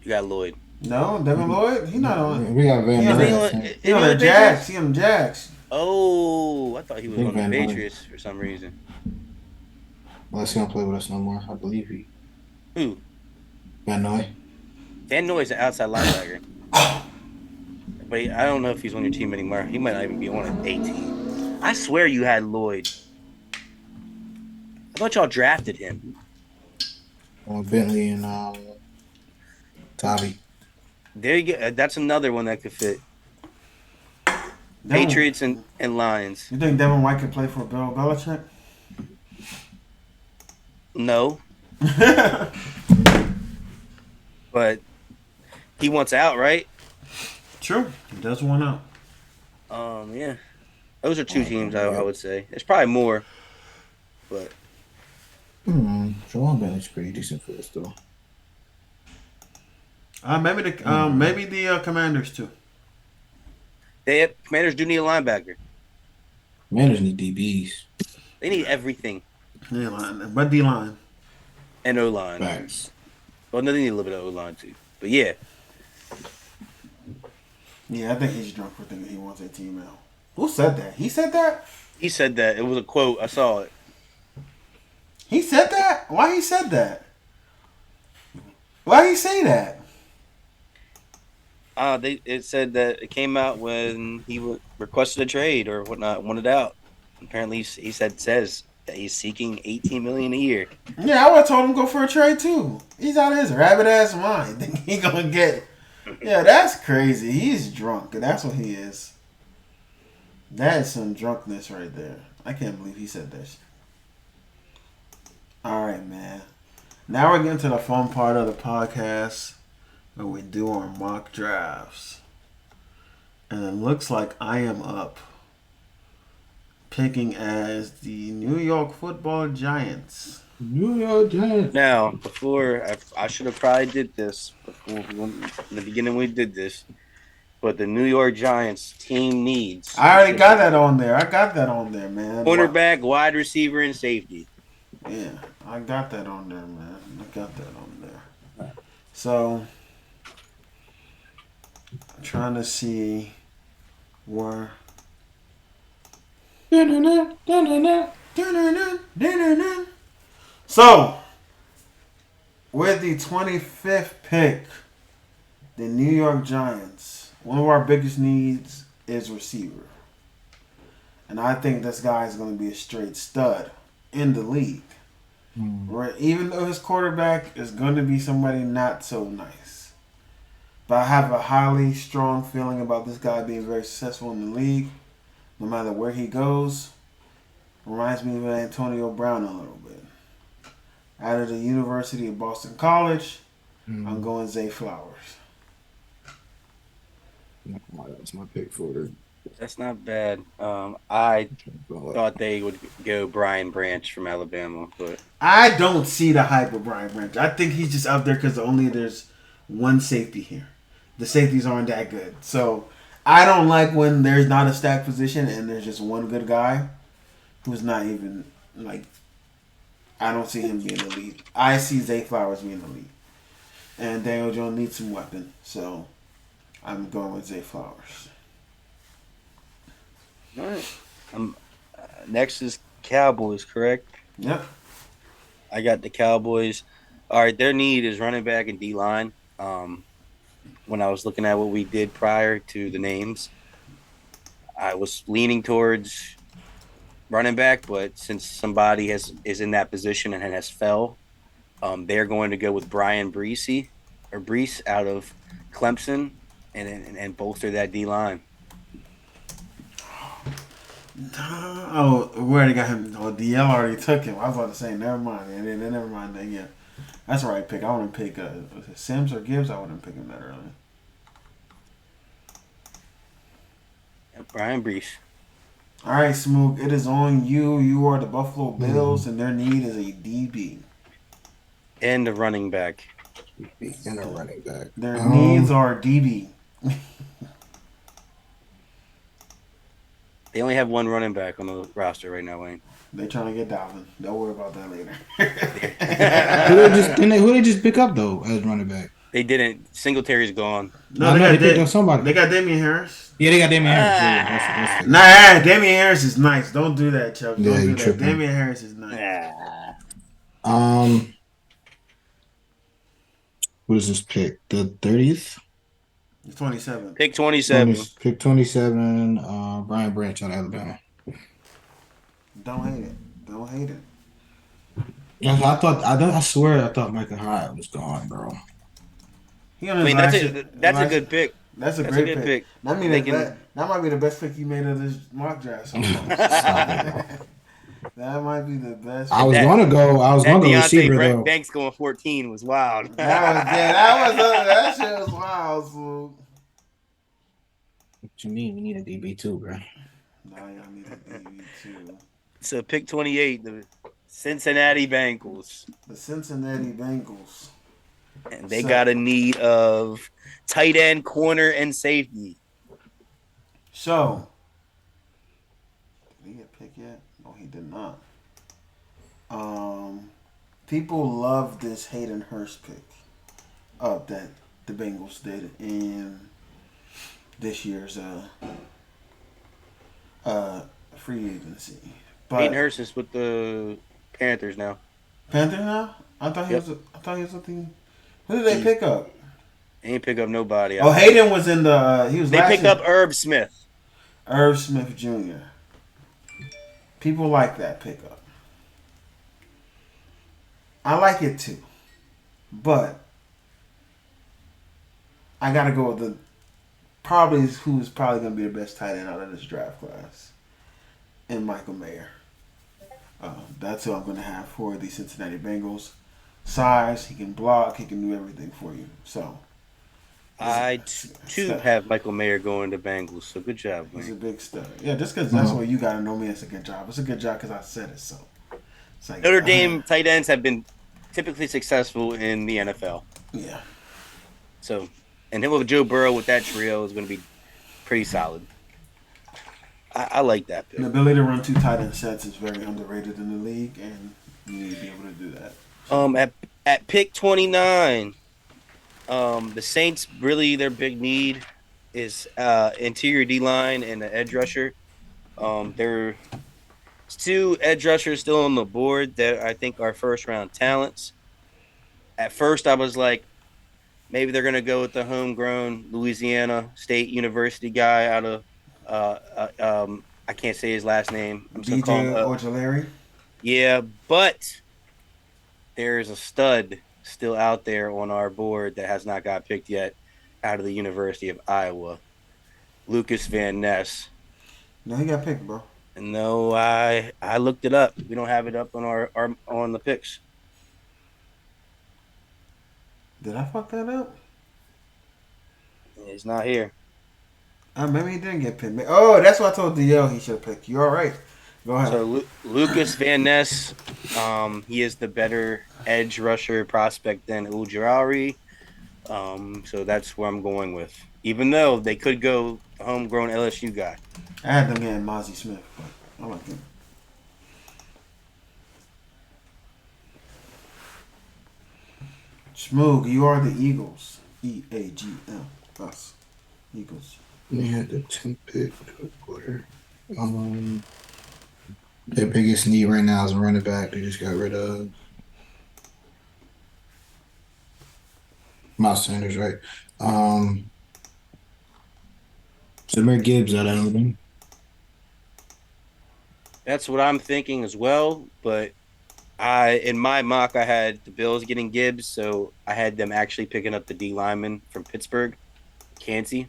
You got Lloyd. No, Devin Lloyd. He's not on. We got Van Ness. He's on the Jags. He on the Jags. Oh, I thought he was on the Patriots for some reason. Unless he don't play with us no more, I believe he. Who? Van Noy. Van Noy's an outside linebacker. But I don't know if he's on your team anymore. He might not even be on a team. I swear you had Lloyd. I thought y'all drafted him. Bentley and Tavi. There you go. That's another one that could fit. Devin, Patriots and Lions. you think Devin White could play for Bill Belichick? No, but he wants out, right? True. He does want out. Yeah. Those are two teams I would say. There's probably more, but Jawan Bentley's pretty decent for us though. Maybe the Commanders too. Commanders do need a linebacker. Commanders need DBs. They need everything. D-line, but D-line. And O-line. Facts. Well, no, they need a little bit of O-line too. But yeah. Yeah, I think he's drunk for thinking he wants a team out. Who said that? He said that? He said that. It was a quote. I saw it. He said that? Why he said that? Why he say that? It said that it came out when he requested a trade or whatnot, wanted out. Apparently, he says that he's seeking $18 million a year. Yeah, I would have told him go for a trade too. He's out of his rabbit ass mind. Think he gonna get? Yeah, that's crazy. He's drunk. That's what he is. That is some drunkenness right there. I can't believe he said this. All right, man. Now we're getting to the fun part of the podcast where we do our mock drafts. And it looks like I am up picking as the New York Football Giants. New York Giants. Now, before I should have probably did this before in the beginning we did this, but the New York Giants team needs. I already got that on there. I got that on there, man. Cornerback, wide receiver, and safety. Yeah, I got that on there, man. I got that on there. So, I'm trying to see where. So, with the 25th pick, the New York Giants, one of our biggest needs is receiver. And I think this guy is going to be a straight stud in the league. Right? Even though his quarterback is going to be somebody not so nice. But I have a highly strong feeling about this guy being very successful in the league. No matter where he goes. Reminds me of Antonio Brown a little bit. Out of the University of Boston College, I'm going Zay Flowers. That's my pick for it. That's not bad. I thought they would go Brian Branch from Alabama, but I don't see the hype of Brian Branch. I think he's just out there because only there's one safety here. The safeties aren't that good. So I don't like when there's not a stacked position and there's just one good guy who's not even, like, I don't see him being elite. I see Zay Flowers being elite. And Daniel Jones needs some weapon. So I'm going with Zay Flowers. all right. Next is Cowboys, correct? Yep. I got the Cowboys. All right, their need is running back and D-line. When I was looking at what we did prior to the names, I was leaning towards running back, but since somebody is in that position and has fell, they're going to go with Brian Brees out of Clemson and bolster that D-line. Oh, we already got him. Oh, DL already took him. I was about to say, never mind. And then never mind that. Yeah, that's the right pick. I wouldn't pick was it Sims or Gibbs. I wouldn't pick him that early. Brian Brees. All right, Smook. It is on you. You are the Buffalo Bills, and their need is a DB. And a running back. And a running back. Their needs are DB. They only have one running back on the roster right now, Wayne. They're trying to get Dalvin. Don't worry about that later. Who they just pick up though as running back? They didn't. Singletary's gone. No, they picked up somebody. They got Damian Harris. Yeah, they got Damian Harris. Yeah, that's Nah, Damian Harris is nice. Don't do that, Chubb. Don't Yeah, do you that. tripping. Damian Harris is nice. What is this pick? The 30th? It's 27. Pick 27. Pick 27, Brian Branch out of Alabama. Don't hate it. Don't hate it. I swear I thought Michael Hyde was gone, bro. He on I his mean, last year. that's a good pick. That's a That's a great good pick. pick. I mean, They that might be the best pick you made of this mock draft so far. Stop it, bro. That might be the best. I was That gonna go receiver Deontay though. Banks going 14 was wild. That shit was wild. So. What you mean? We need a DB too, bro. Nah, y'all need a DB too. So pick 28, the Cincinnati Bengals. The Cincinnati Bengals. And they got a need of tight end, corner, and safety. So, did he get picked yet? No, he did not. People love this Hayden Hurst pick that the Bengals did in this year's free agency. But Hayden Hurst is with the Panthers now. Panther now? I thought he was with the. Who did they pick up? They ain't pick up nobody. Oh, Hayden was in the. He was. They picked up Irv Smith. Irv Smith Jr. People like that pickup. I like it too, but I gotta go with who's probably gonna be the best tight end out of this draft class, and Michael Mayer. That's who I'm gonna have for the Cincinnati Bengals. Size, he can block, he can do everything for you. So. I too have Michael Mayer going to Bengals, so good job, man. He's a big stud. Yeah, just because that's what you got to know me, it's a good job. It's a good job because I said it, so. It's like, Notre Dame tight ends have been typically successful in the NFL. Yeah. So, and him with Joe Burrow with that trio is going to be pretty solid. I like that pick. The ability to run two tight end sets is very underrated in the league, and you need to be able to do that. At pick 29, the Saints really their big need is interior D line and an edge rusher. There's two edge rushers still on the board that I think are first round talents. At first, I was like, maybe they're gonna go with the homegrown Louisiana State University guy out of I can't say his last name. I'm DJ Ojulari. Yeah, but there's a stud still out there on our board that has not got picked yet out of the University of Iowa. Lucas Van Ness. No, he got picked, bro. No, I looked it up. We don't have it up on our on the picks. Did I fuck that up? It's not here. Maybe he didn't get picked. Oh, that's what I told DL he should have picked. You all right? Go ahead. So Lucas Van Ness, he is the better edge rusher prospect than Ujulari. So that's where I'm going with. Even though they could go the homegrown LSU guy. I had them getting Mozzie Smith, but I like him. Smoog, you are the Eagles. EAGL. Us. Eagles. They had the 10th pick. Their biggest need right now is a running back. They just got rid of Miles Sanders, right? Jahmyr Gibbs out of Alabama. That's what I'm thinking as well. But in my mock, I had the Bills getting Gibbs, so I had them actually picking up the D lineman from Pittsburgh, Cansey.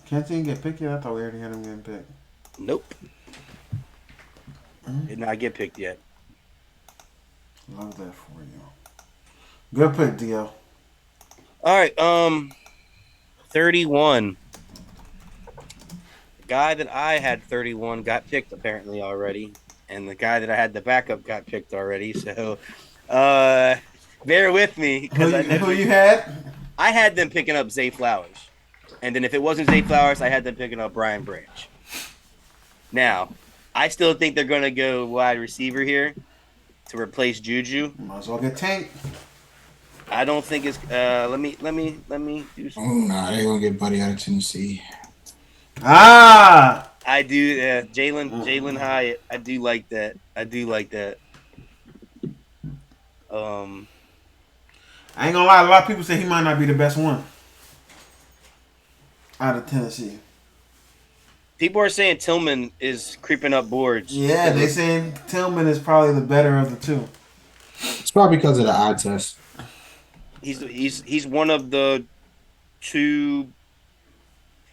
Can't he get picked yet? I thought we already had him getting picked. Nope. Did not get picked yet. Love that for you. Good pick, DL. All right, 31. The guy that I had 31 got picked apparently already, and the guy that I had the backup got picked already. So, bear with me because who you had? I had them picking up Zay Flowers, and then if it wasn't Zay Flowers, I had them picking up Brian Branch. Now, I still think they're gonna go wide receiver here to replace Juju. Might as well get Tank. I don't think it's. Let me do something. Oh, nah, they're going to get Buddy out of Tennessee. Ah! I do. Jalen Hyatt. I do like that. I ain't gonna lie. A lot of people say he might not be the best one out of Tennessee. People are saying Tillman is creeping up boards. Yeah, they saying Tillman is probably the better of the two. It's probably because of the eye test. He's one of the two.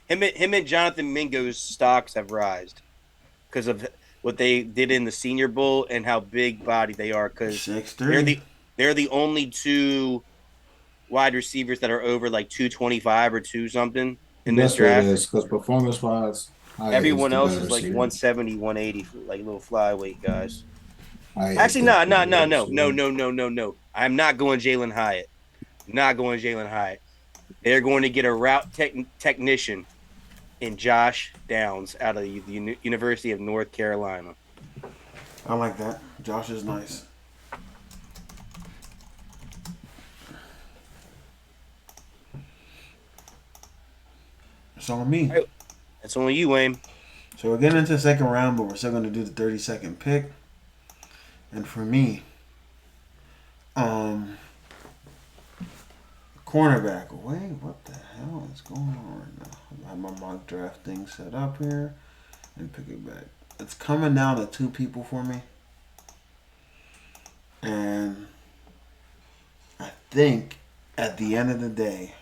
Him and Jonathan Mingo's stocks have risen because of what they did in the Senior Bowl and how big body they are. Because 6'3". they're the only two wide receivers that are over like 225 or two something in this That's what it draft. is. Because performance-wise, Hyatt is Everyone the else better is like receiver. 170, 180, like little flyweight guys. Hyatt is Actually, no. definitely the better receiver. No. I'm not going Jalen Hyatt. Not going Jalen Hyatt. They're going to get a route technician in Josh Downs out of the University of North Carolina. I like that. Josh is nice. It's on me. That's only you, Wayne. So we're getting into the second round, but we're still going to do the 32nd pick. And for me, cornerback. Wait, what the hell is going on right now? I have my mock draft thing set up here and pick it back. It's coming down to two people for me. And I think at the end of the day,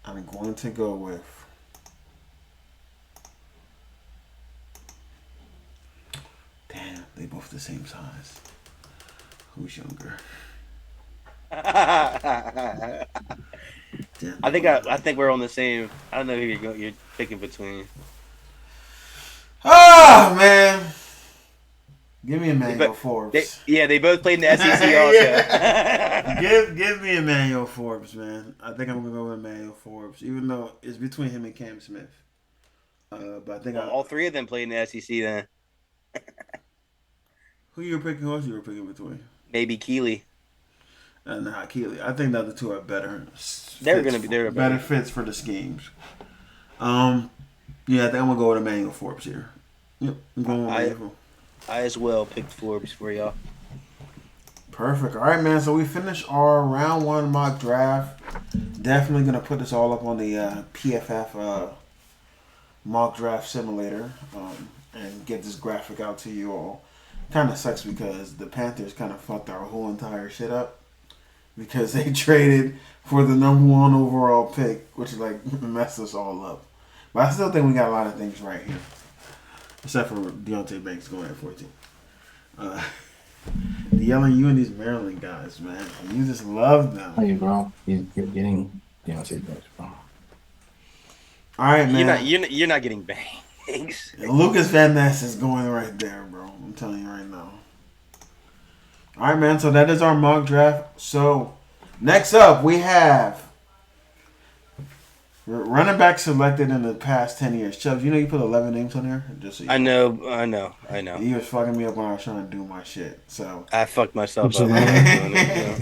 I'm going to go with damn, they both the same size. Who's younger? I think we're on the same. I don't know who you're picking between. Oh man. Give me Emmanuel Forbes. They both played in the SEC also. give me Emmanuel Forbes, man. I think I'm gonna go with Emmanuel Forbes, even though it's between him and Cam Smith. But I think all three of them played in the SEC then. Who you were picking? Who else you were picking between? Maybe Keeley. Nah, Keeley. I think the other two are better. They're better fits for the schemes. Yeah, I think I'm gonna go with Emmanuel Forbes here. Yep, I'm going with Emmanuel. I as well picked Forbes for y'all. Perfect. All right, man. So we finished our round one mock draft. Definitely gonna put this all up on the PFF mock draft simulator and get this graphic out to you all. Kind of sucks because the Panthers kind of fucked our whole entire shit up because they traded for the number one overall pick, which like messed us all up. But I still think we got a lot of things right here. Except for Deontay Banks going at 14. Yelling you and these Maryland guys, man. You just love them. Hey, bro. You're getting Deontay Banks, bro. All right, man. You're not getting Banks. Lucas Van Ness is going right there, bro. I'm telling you right now. All right, man. So that is our mock draft. So next up, we have running back selected in the past 10 years. Chubbs, you know you put 11 names on there? Just so I know. You was fucking me up when I was trying to do my shit. So I fucked myself up.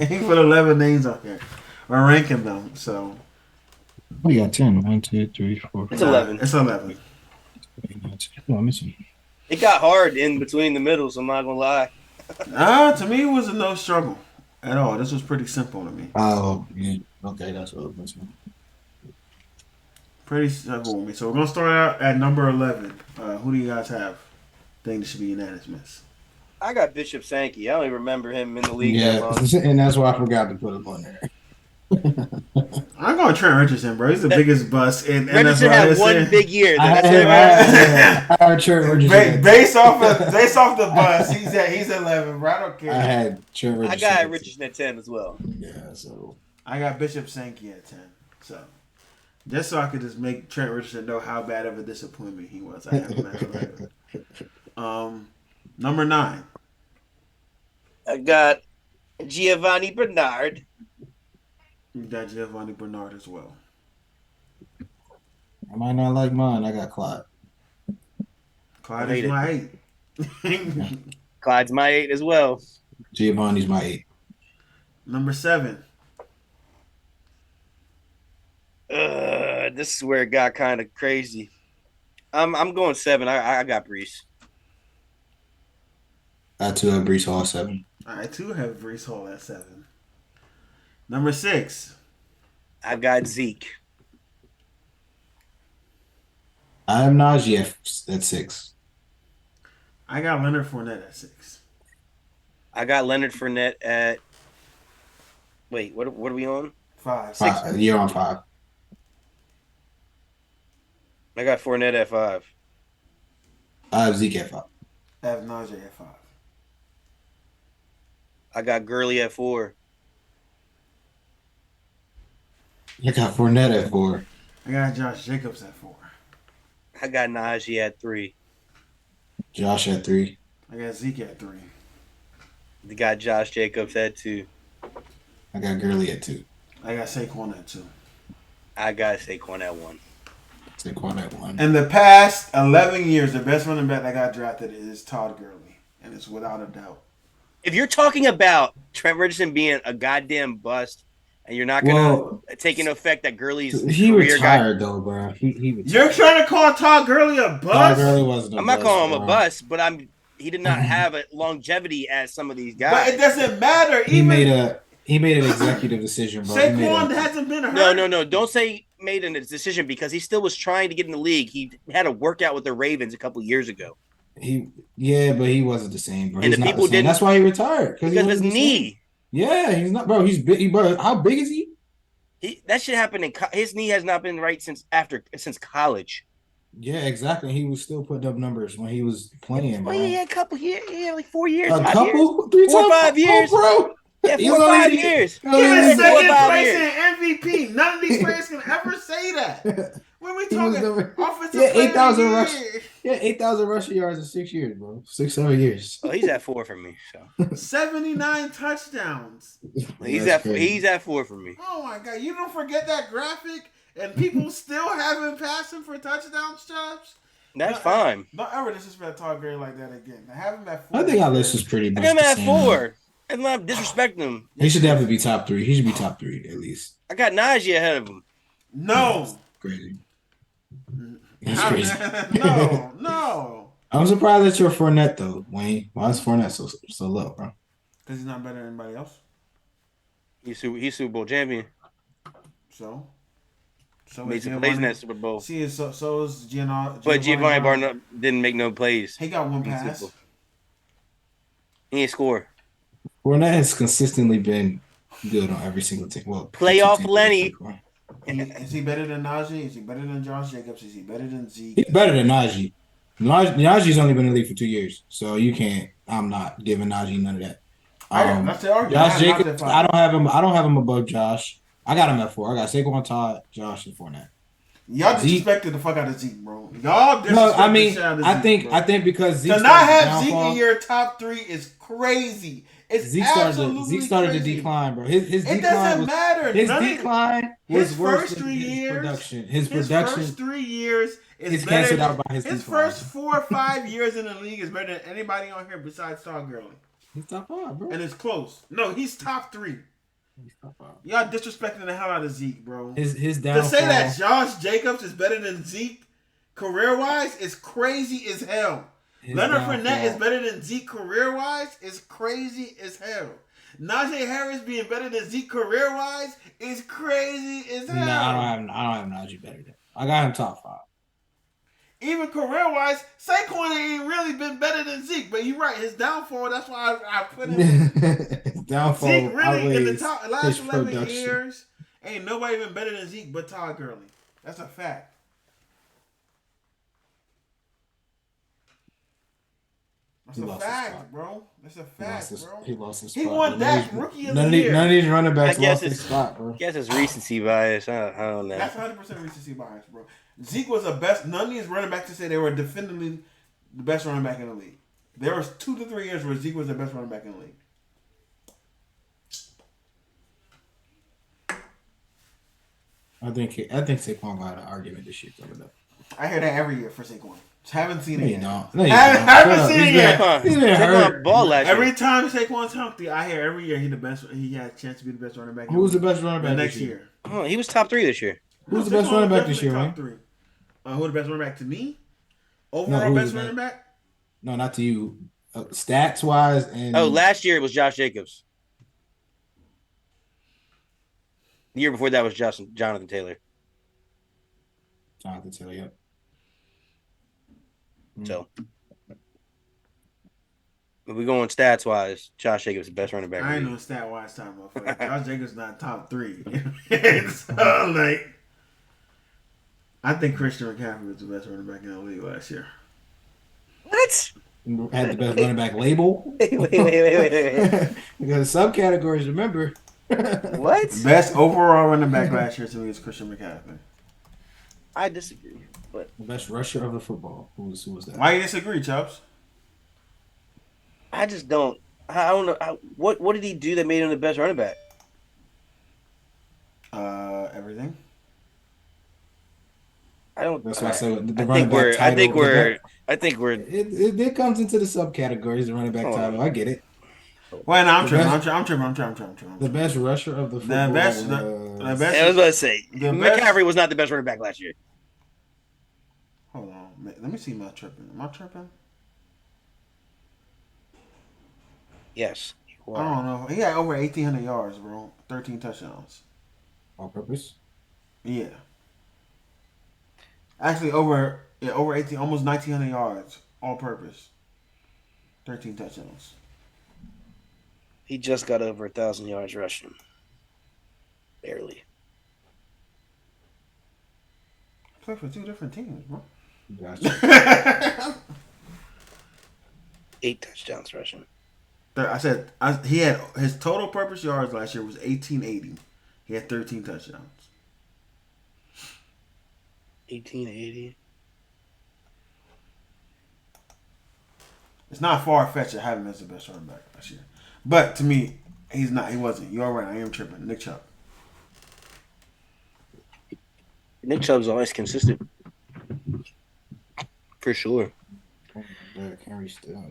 He put 11 names on there. We're ranking them. So we got 10. 1, 2, 3, 4. It's 11. It's 11. I'm missing. It got hard in between the middle, so I'm not gonna lie. To me, it was no struggle at all. This was pretty simple to me. Oh, yeah. Okay, that's what I was missing. Pretty simple with me. So we're gonna start out at number 11. Who do you guys have? Think this should be unanimous. I got Bishop Sankey. I don't even remember him in the league that long. And that's why I forgot to put him on there. I'm going Trent Richardson, bro. He's the biggest bust. And Richardson had one big year. I heard Trent Richardson. Based off the bust, he's 11, bro. I don't care. I had Trent Richardson. I got Richardson at 10 as well. Yeah, so I got Bishop Sankey at 10. So just so I could just make Trent Richardson know how bad of a disappointment he was. I have him at 11. Number 9. I got Giovanni Bernard. You got Giovanni Bernard as well. I might not like mine. I got Clyde. Clyde is my 8. Clyde's my 8 as well. Giovanni's my 8. Number 7. This is where it got kind of crazy. I'm going 7. I got Brees. I too have Brees Hall 7. I too have Brees Hall at 7. Number 6. I got Zeke. I have Najee at 6. I got Leonard Fournette at 6. I got Leonard Fournette at. Wait, what are we on? 5. 6. You're on 5. I got Fournette at 5. I have Zeke at 5. I have Najee at 5. I got Gurley at 4. I got Fournette at 4. I got Josh Jacobs at 4. I got Najee at 3. Josh at 3. I got Zeke at 3. I got Josh Jacobs at 2. I got Gurley at 2. I got Saquon at 2. I got Saquon at 1. Saquon at 1. In the past 11 years, the best running back that got drafted is Todd Gurley, and it's without a doubt. If you're talking about Trent Richardson being a goddamn bust, and you're not going to take into effect that Gurley's he career retired though, bro. He retired. You're trying to call Todd Gurley a bust? Todd Gurley wasn't. I'm not calling him a bust, but he did not have a longevity as some of these guys. But it doesn't matter. He made an executive decision, bro. Saquon hasn't been hurt. No. Don't say made a decision because he still was trying to get in the league. He had a workout with the Ravens a couple years ago. But he wasn't the same, bro. And the people didn't. That's why he retired because of his knee. Yeah, he's not, bro. He's big, bro. How big is he? That shit happened his knee has not been right since college. Yeah, exactly. He was still putting up numbers when he was playing, bro. Well, yeah, a couple years, like 4 years, a couple, 3 4 or 5 years, bro. Yeah, 4 or 5 years. He was second place in MVP. None of these players can ever say that. When we talking offensive, 8,000 rushing. Yeah, 8,000 rushing yards in 6 years, bro. 6-7 years. Oh, he's at 4 for me. So 79 touchdowns. He's at 4 for me. Oh my god! You don't forget that graphic, and people still haven't passed him for touchdowns, Chubbs. That's fine. Don't ever disrespect Todd Gurley like that again. Have him at 4. I think our list is pretty much. I got him at 4. And not disrespect him. He should definitely be top 3. He should be top 3 at least. I got Najee ahead of him. No. That's crazy. That's crazy. No. I'm surprised that you're Fournette though, Wayne. Why is Fournette so low, bro? Because he's not better than anybody else. He's Super Bowl champion. So made some plays in that Super Bowl. See, so is Giovanni. But Giovanni Bernard didn't make no plays. He got one pass. He ain't score. Fournette has consistently been good on every single team. Well, playoff Lenny. Is he better than Najee? Is he better than Josh Jacobs? Is he better than Zeke? He's better than Najee. Najee's only been in the league for 2 years, so you can't. I'm not giving Najee none of that. That's the argument. Josh Jacobs, I don't have him above Josh. I got him at 4. I got Saquon, Todd, Josh, and Fournette. Y'all disrespected the fuck out of Zeke, bro. Y'all disrespected the shit out of Zeke, I think because Zeke to not have Zeke in your top 3 is crazy. Zeke started to decline, bro. His it doesn't matter. His decline was worse than his production. His first 3 years is canceled out by his decline. First 4 or 5 years in the league is better than anybody on here besides Todd Gurley. He's top 5, bro. And it's close. No, he's top 3. He's top 5. Y'all disrespecting the hell out of Zeke, bro. His downfall. To say that Josh Jacobs is better than Zeke career-wise is crazy as hell. Leonard Fournette is better than Zeke career-wise is crazy as hell. Najee Harris being better than Zeke career-wise is crazy as hell. No, I don't have Najee better than. I got him top 5. Even career-wise, Saquon ain't really been better than Zeke. But you're right, his downfall, that's why I put him. His downfall Zeke really in the last 11 production. years, ain't nobody been better than Zeke but Todd Gurley. That's a fact. That's a fact, bro. That's a fact, bro. He lost his spot. He won that rookie of the year. None of these running backs lost his spot, bro. I guess it's recency bias. I don't know. That's 100% recency bias, bro. Zeke was the best. None of these running backs to say they were definitively the best running back in the league. There was 2 to 3 years where Zeke was the best running back in the league. I think Saquon got an argument this year coming up. I hear that every year for Saquon. Haven't seen it yet. Haven't seen it yet. He's been hurt. Ball last every time Saquon's healthy, I hear every year he the best. He had a chance to be the best running back. Who's the best running back next year? Oh, he was top 3 this year. Who's the best running back this year, man? Top 3. Who the best running back to me? Overall best running back? No, not to you. Stats wise and last year it was Josh Jacobs. The year before that was Jonathan Taylor. Jonathan Taylor, yep. So, if we going stats wise, Josh Jacobs is the best running back. I ain't no stat wise time, motherfucker. Josh Jacobs not top 3. So like, I think Christian McCaffrey was the best running back in the league last year. What? Had the best running back label. Wait. Because subcategories, remember. What? Best overall running back last year to me is Christian McCaffrey. I disagree. But The best rusher of the football. Who was that? Why you disagree, Chubbs? I just don't. I don't know. What did he do that made him the best running back? Everything. I don't. That's why I said the I running think back we're. title. I think we're. It comes into the subcategories, the running back title. I get it. Well, no, I'm The tripping. best- I'm tripping. The best rusher of the football. The best. was- best. I was about to say The best- McCaffrey was not the best running back last year. Hold on. Let me see my tripping. Am I tripping? Yes. I don't know. He had over 1,800 yards, bro. 13 touchdowns. All purpose. Yeah. Actually, over 18, almost 1,900 yards, all purpose. 13 touchdowns. He just got over 1,000 yards rushing. Barely. Played for 2 different teams, bro. Gotcha. 8 touchdowns rushing. He had his total purpose yards last year was 1,880. He had 13 touchdowns. 1880. It's not far fetched to have him as the best running back last year, but to me, he's not. He wasn't. You're right. I am tripping. Nick Chubb. Nick Chubb's always consistent. For sure. Derrick Henry still.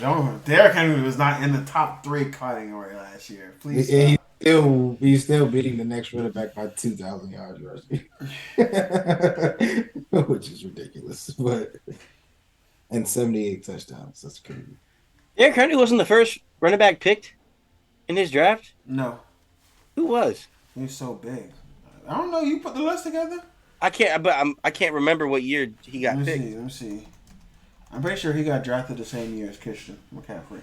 No, Derrick Henry was not in the top 3 category last year. Please. He's still beating the next running back by 2,000 yards rushing, which is ridiculous. But and 78 touchdowns. That's crazy. Derrick Henry wasn't the first running back picked in his draft. No, Who was? he was so big. I don't know. You put the list together? I can't. But I can't remember what year he got picked. Let me see. I'm pretty sure he got drafted the same year as Christian McCaffrey.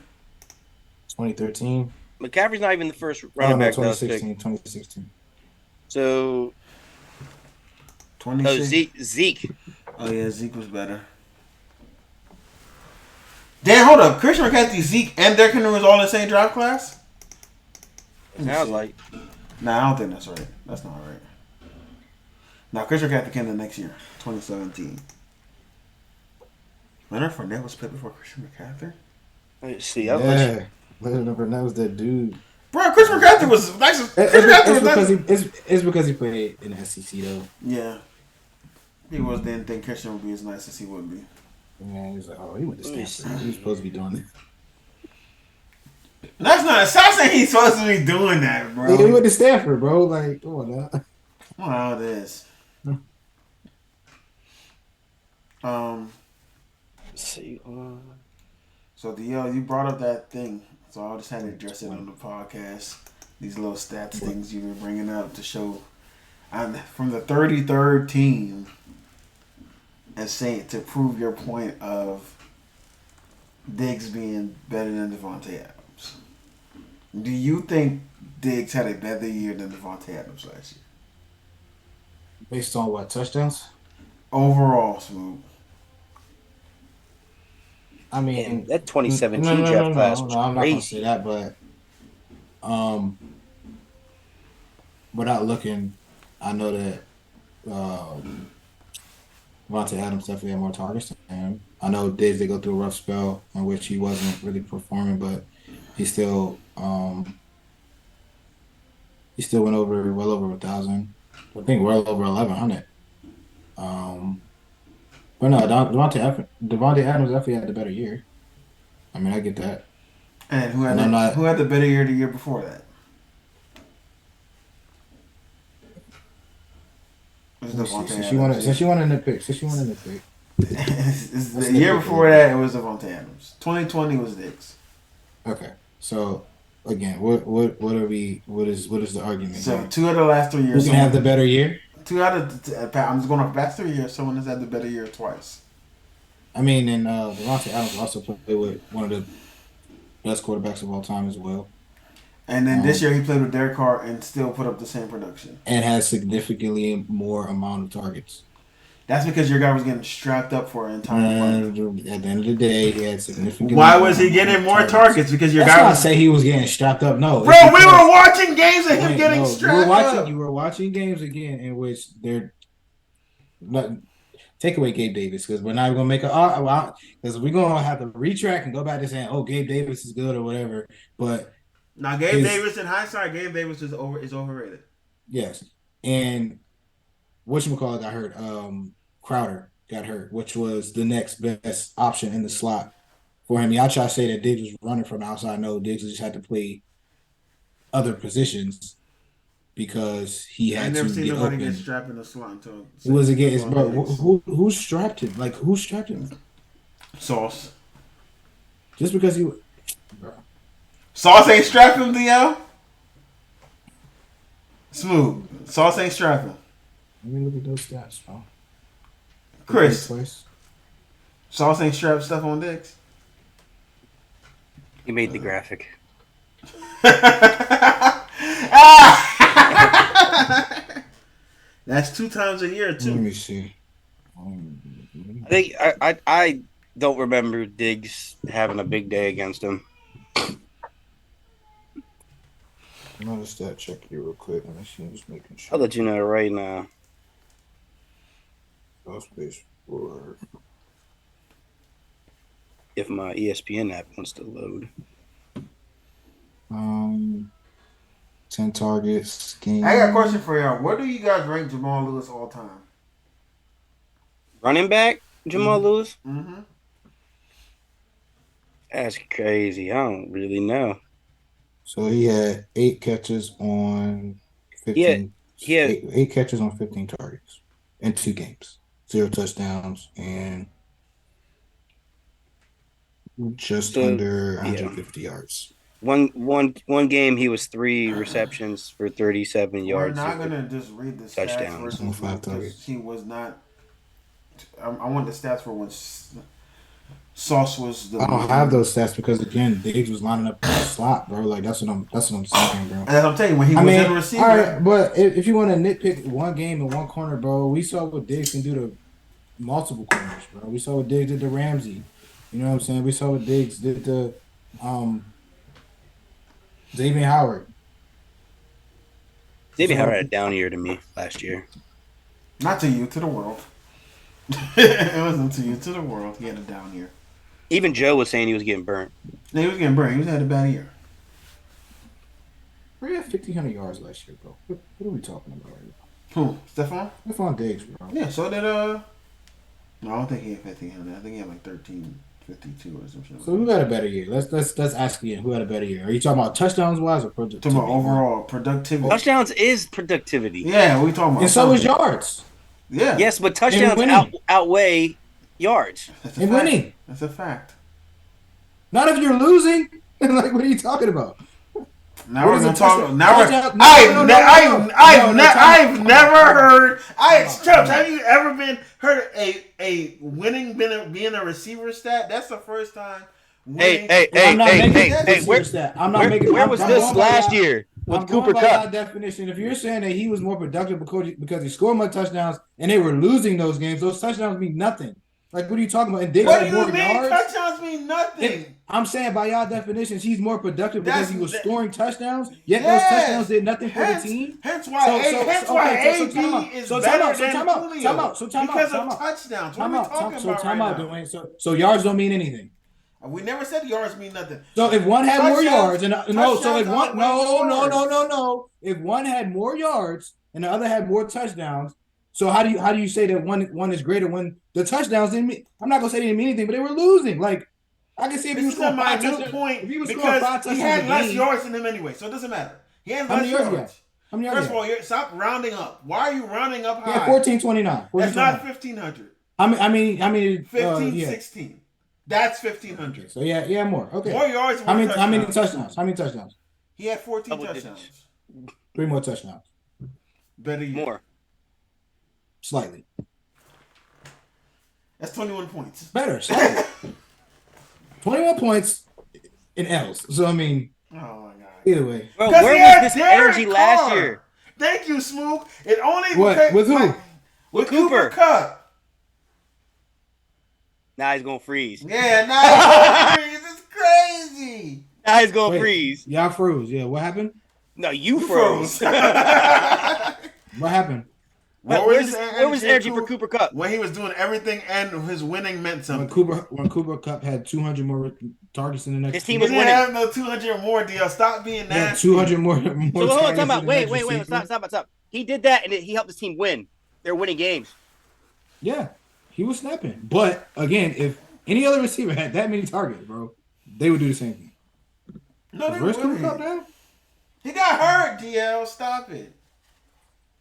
2013. McCaffrey's not even the first running back that was picked. 2016. So 26. Zeke. Oh yeah, Zeke was better. Damn, hold up. Christian McCaffrey, Zeke, and Derrick Henry was all in the same draft class? Sounds like. Nah, I don't think that's right. That's not right. Now, Christian McCaffrey came the next year, 2017. Leonard Fournette was picked before Christian McCaffrey? Let's see. Yeah, Leonard Fournette was that dude. Bro, Christian McCaffrey was nice. It's because he played in the SEC though. Yeah. He didn't think Christian would be as nice as he would be. Yeah, he was like, oh, he went to Stanford. He was supposed to be doing that. Stop saying he's supposed to be doing that, bro. He went to Stanford, bro. Like, come on now. Wow, it is. Let's see. So, DL, you brought up that thing. So, I just had to address it on the podcast. These little stats things you were bringing up to show. I'm from the 33rd team and saying to prove your point of Diggs being better than Devontae Adams. Do you think Diggs had a better year than Devontae Adams last year? Based on what, touchdowns? Overall, Smooth. I mean, that 2017 draft class was I'm not crazy. gonna say that, but without looking, I know that Devontae Adams definitely had more targets than him. I know Diggs did go through a rough spell in which he wasn't really performing, but he still went well over 1,000. I think well over 1,100. But no, Devontae Adams definitely had the better year. I mean, I get that. And who had the better year the year before that? Since you want to nitpick. The year before that, it was Devontae Adams. 2020 was Diggs. Okay, so again, what is the argument? So here? 2 out of the last 3 Who years, can have the better year? 2 out of I'm just going off past 3 years. Someone has had the better year twice. I mean, and Devontae Adams also played with one of the best quarterbacks of all time as well. And then this year he played with Derek Carr and still put up the same production. And has significantly more amount of targets. That's because your guy was getting strapped up for an entire month. At the end of the day, he had significantly. Why was he getting more targets? Because your guy was. Say he was getting strapped up. No, bro, we were watching games of him getting strapped up. You were watching games again in which they're. Take away Gabe Davis because we're not going to make because we're going to have to retract and go back to saying, "Oh, Gabe Davis is good" or whatever. But now, Davis, in hindsight, Gabe Davis is overrated. Yes, and whatchamacallit got hurt. Crowder got hurt, which was the next best option in the slot for him. Y'all try to say that Diggs was running from the outside. No, Diggs just had to play other positions because he had to get open. I've never seen nobody get strapped in the slot until it was against bro. Who strapped him? Like who strapped him? Sauce. Just because he, bro. Sauce ain't strapped him, DL. Smooth. Sauce ain't strapped him. Let me look at those stats, bro. Chris. Sauce ain't strapped stuff on Diggs. He made the graphic. That's 2 times a year too. Let me see. I think I don't remember Diggs having a big day against him. Another stat check here real quick. Let me see. I'm just making sure. I'll let you know right now. Space for if my ESPN app wants to load. 10 targets. Game. I got a question for y'all. Where do you guys rank Jamal Lewis all time? Running back Jamal Lewis? Mm-hmm. That's crazy. I don't really know. So he had 8 catches on 15. He had 8 catches on 15 targets in 2 games. 0 touchdowns and just under 150 yards. One game he was 3 receptions for 37 yards. We're not gonna just read the touchdowns stats versus he was not. I want the stats for when Sauce was the. I don't have those stats because again, Diggs was lining up in the slot, bro. Like that's what I'm saying, bro. And I'm telling you, when he was in the receiver. All right, but if you want to nitpick one game in one corner, bro, we saw what Diggs can do to multiple corners, bro. We saw what Diggs did to Ramsey. You know what I'm saying? We saw what Diggs did to Xavier Howard. Xavier Howard had a down year to me last year. Not to you, to the world. It wasn't to you, to the world. He had a down year. Even Joe was saying he was getting burnt. No, he was getting burnt. He had a bad year. We had 1,500 yards last year, bro. What are we talking about right now? Who? Stephon Diggs, bro. Yeah, so did No, I don't think he had 1,500. I think he had like 1,352 or something. So who had a better year? Let's ask again. Who had a better year? Are you talking about touchdowns wise or productivity? Talking about overall productivity. Touchdowns is productivity. Yeah, what are we talking about? And so is yards. Yeah. Yes, but touchdowns outweigh yards. And winning. That's a fact. Not if you're losing. Like, what are you talking about? Now we're gonna talk. I've never heard. Chubbs, have you ever heard a winning being a receiver stat? That's the first time. Hey! Where was this last year with Cooper Kupp? Definition. If you're saying that he was more productive because he scored more touchdowns and they were losing those games, those touchdowns mean nothing. Like, what are you talking about? And Diggs what do you mean? Yards? Touchdowns mean nothing. I'm saying by y'all definitions, he's more productive because he was scoring touchdowns. Yet those touchdowns did nothing for the team. Hence why AB is better than Julio. Because of touchdowns. What are we talking about right now? Dwayne. So yards don't mean anything. We never said yards mean nothing. So if one had more yards if one had more yards and the other had more touchdowns, so how do you say that one is greater when the touchdowns didn't mean? I'm not gonna say they didn't mean anything, but they were losing. Like I can see if he was scoring 5 touchdowns. Point because he had less yards than him anyway, so it doesn't matter. He had less yards. How many yards? First of all, stop rounding up. Why are you rounding up high? Yeah, 1,429. That's not 1,500. I mean, 16. That's 1,500. So yeah, more. Okay. More yards. How many touchdowns? How many touchdowns? He had 14 Double touchdowns. digits. 3 more touchdowns. Better year. More. Slightly. That's 21 points. Better. Slightly. 21 points in L's. So, I mean, Oh, my God. either way. Bro, Because where he had was this Derek energy last Carr. year? Thank you, Smook. It only What? With who? With Cooper. Kupp. Now he's going to freeze. Yeah, now it's crazy. Now he's going to Wait, freeze. Y'all froze. Yeah, what happened? No, you froze. What happened? Where was energy for Cooper Kupp? When he was doing everything and his winning meant something. When Cooper Kupp had 200 more targets in the next His team He was didn't winning. have no 200 or more deal. Stop being Yeah, nasty. 200 more So hold on, targets time out. in the next Wait, receiver. stop. He did that, and he helped his team win. They're winning games. Yeah, he was snapping. But again, if any other receiver had that many targets, bro, they would do the same thing. No, they Where's Cooper Kupp wouldn't. now? He got hurt, DL. Stop it.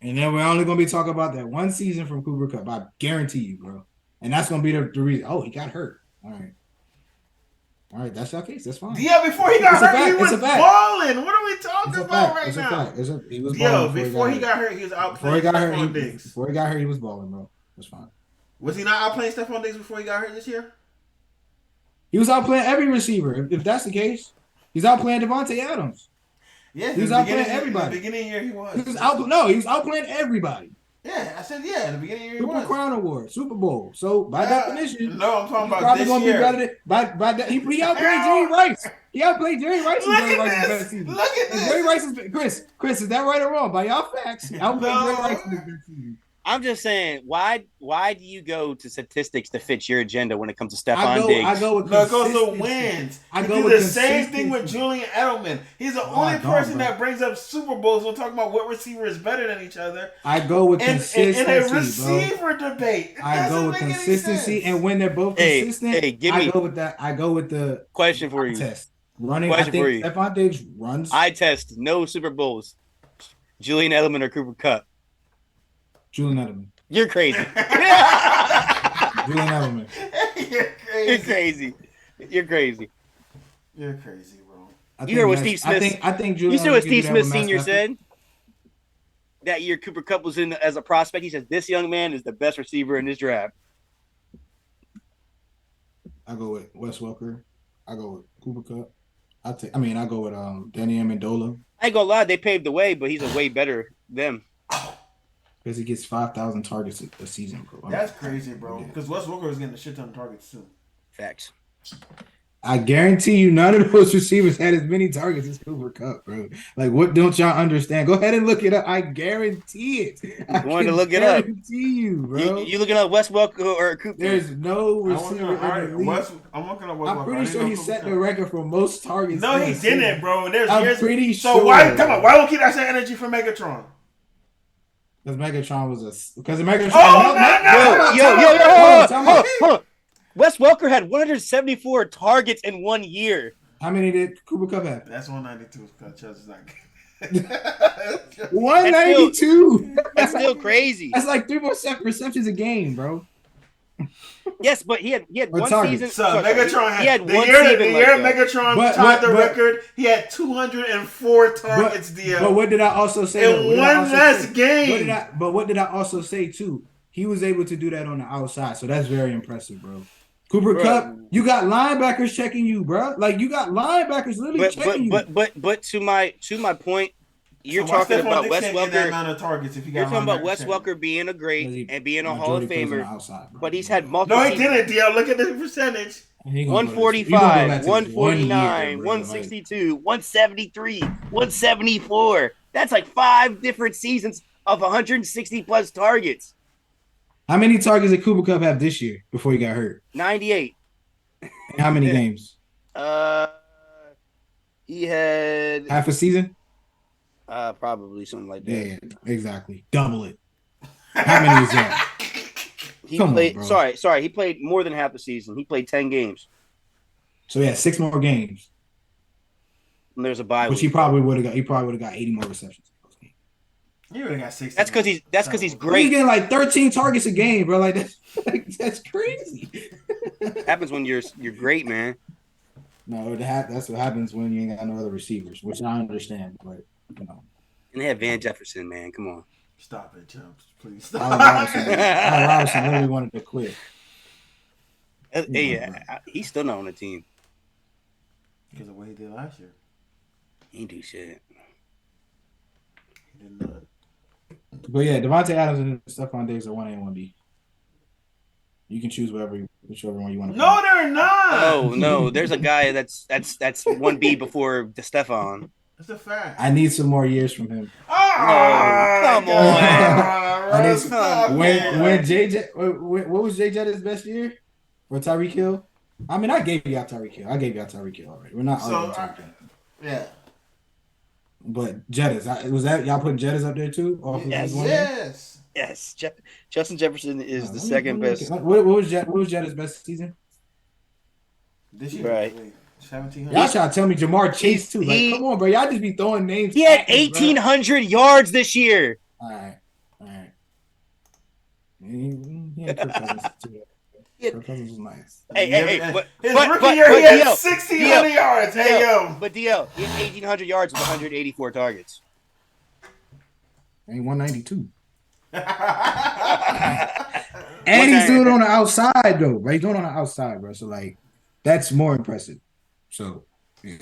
And then we're only going to be talking about that one season from Cooper Kupp. I guarantee you, bro. And that's going to be the reason. Oh, he got hurt. All right, that's our case. That's fine. DL, before he got It's a hurt, fact. he It's was a fact. balling. What are we talking It's a about fact. right It's a now? fact. He was Yo, balling before he got hurt, he was outplaying Before he got hurt, Stephon Diggs. before he got hurt, he was balling, bro. That's fine. Was he not outplaying Stephon Diggs before he got hurt this year? He was outplaying every receiver. If that's the case, he's outplaying Devontae Adams. Yeah, He was outplaying everybody. In the beginning of the year, he was. He was outplaying everybody. Yeah, I said yeah. In the beginning of the year, he Triple was. Crown Award, Super Bowl. So by definition, no, I'm talking he's about probably this gonna year. be better than he outplayed Jerry Rice. He outplayed Jerry Rice in Look Jerry at Rice's this. best season. Look at And this. Jerry Rice is Chris, is that right or wrong? By y'all facts, he outplayed No. Jerry Rice in his best season. I'm just saying, why do you go to statistics to fit your agenda when it comes to I Stephon Diggs? go with No, it goes to consistency. wins. I He go do with the same consistency. thing with Julian Edelman. He's the No, only I don't, person bro. that brings up Super Bowls when talking about what receiver is better than each other. I go with In consistency, a bro. receiver debate. It I go doesn't with make any consistency, sense. and when they're both Hey, consistent, hey, give I me- go with that. I go with the Question for you. test running. Question I think for you. Stephon Diggs runs. I test no Super Bowls. Julian Edelman or Cooper Kupp. Julian Edelman. You're crazy. Julian Edelman. You're crazy. You're crazy. You're crazy. You're crazy, bro. I You heard what think Steve Smith? I think You Julian see what Edelman can Steve do that Smith with Matt Sr. Stafford. said? That year Cooper Kupp was in as a prospect. He says, this young man is the best receiver in this draft. I go with Wes Welker. I go with Cooper Kupp. I go with Danny Amendola I ain't gonna lie, they paved the way, but he's a way better them. because he gets 5,000 targets a season, bro. That's crazy, bro. Because Wes Welker is getting a shit ton of targets too. Facts. I guarantee you, none of those receivers had as many targets as Cooper Kupp, bro. Like, what don't y'all understand? Go ahead and look it up. I guarantee it. I wanted to can look it up. guarantee you, bro. You looking up Wes Welker or Cooper? There's no receiver in the league. I'm looking at Wes I'm Welker. I pretty didn't sure know he Cooper set Kupp. the record for most targets. No, in he a season. didn't, bro. There's I'm years. pretty So sure. why? Come on. Why don't keep that same energy for Megatron? Because Megatron was because Megatron. Oh, no. Hold on. Wes Welker had 174 targets in 1 year. How many did Cooper Kupp have? That's 192. Chelsea's not. 192. That's still crazy. That's like 3 more receptions a game, bro. Yes, but he had Or one targets. season. So Megatron had he had the one year, season the like year that. Megatron tied the record. He had 204 targets. But what did I also say? In one less game. What did I also say too? He was able to do that on the outside, so that's very impressive, bro. Cooper Kupp, you got linebackers checking you, bro. Like you got linebackers literally checking you. But to my point, you're talking about Wes Welker. You're talking about Wes Welker being a great and being a Hall of Famer, but he's had multiple. No, he didn't, DL. Look at the percentage. 145, 149, 162, 173, 174. That's like 5 different seasons of 160 plus targets. How many targets did Cooper Kupp have this year before he got hurt? 98. And how many games? He had Half a season? probably something like that. Yeah, exactly. Double it. How many is that? He Come on, played. bro. Sorry. He played more than half the season. He played 10 games. So yeah, 6 more games. And there's a bye Which week. he probably would have got 80 more receptions. He would have got 60. That's because he's He's great. getting like 13 targets a game, bro. Like that's crazy. Happens when you're great, man. No, that's what happens when you ain't got no other receivers, which I understand, but you know, And they have Van Jefferson, man. Come on. Stop it, Chubbs. Please Allen stop. Robinson literally wanted to quit. Yeah, he's still not on the team. Because of what he did last year. He ain't do shit. He did not. But yeah, Devontae Adams and Stephon Diggs are 1A and 1B. You can choose whichever one you want to No, they're not. Oh no, there's a guy that's 1B before the Stephon. That's a fact. I need some more years from him. Oh, come on. I need Come when JJ what was Jay Jettis' best year for Tyreek Hill? I mean, I gave you out Tyreek Hill. Already. We're not arguing Tyreek Hill. Yeah. But Jettis, was that y'all putting Jettis up there too? Yes. Justin Jefferson is the second best. What was Jettis' best season? This year, right? 1,700. Y'all trying to tell me Jamar Chase too? Like, come on, bro. Y'all just be throwing names. He had 1,800 yards this year. All right. He had Kirk Cousins too. Kirk Cousins was nice. Hey. His rookie year, he had 1,600 yards. Hey, yo. But DL, he had 1,800 yards with 184 targets. Ain't 192. And he's doing it on the outside, though, right? He's doing it on the outside, bro. So, like, that's more impressive. So, yeah.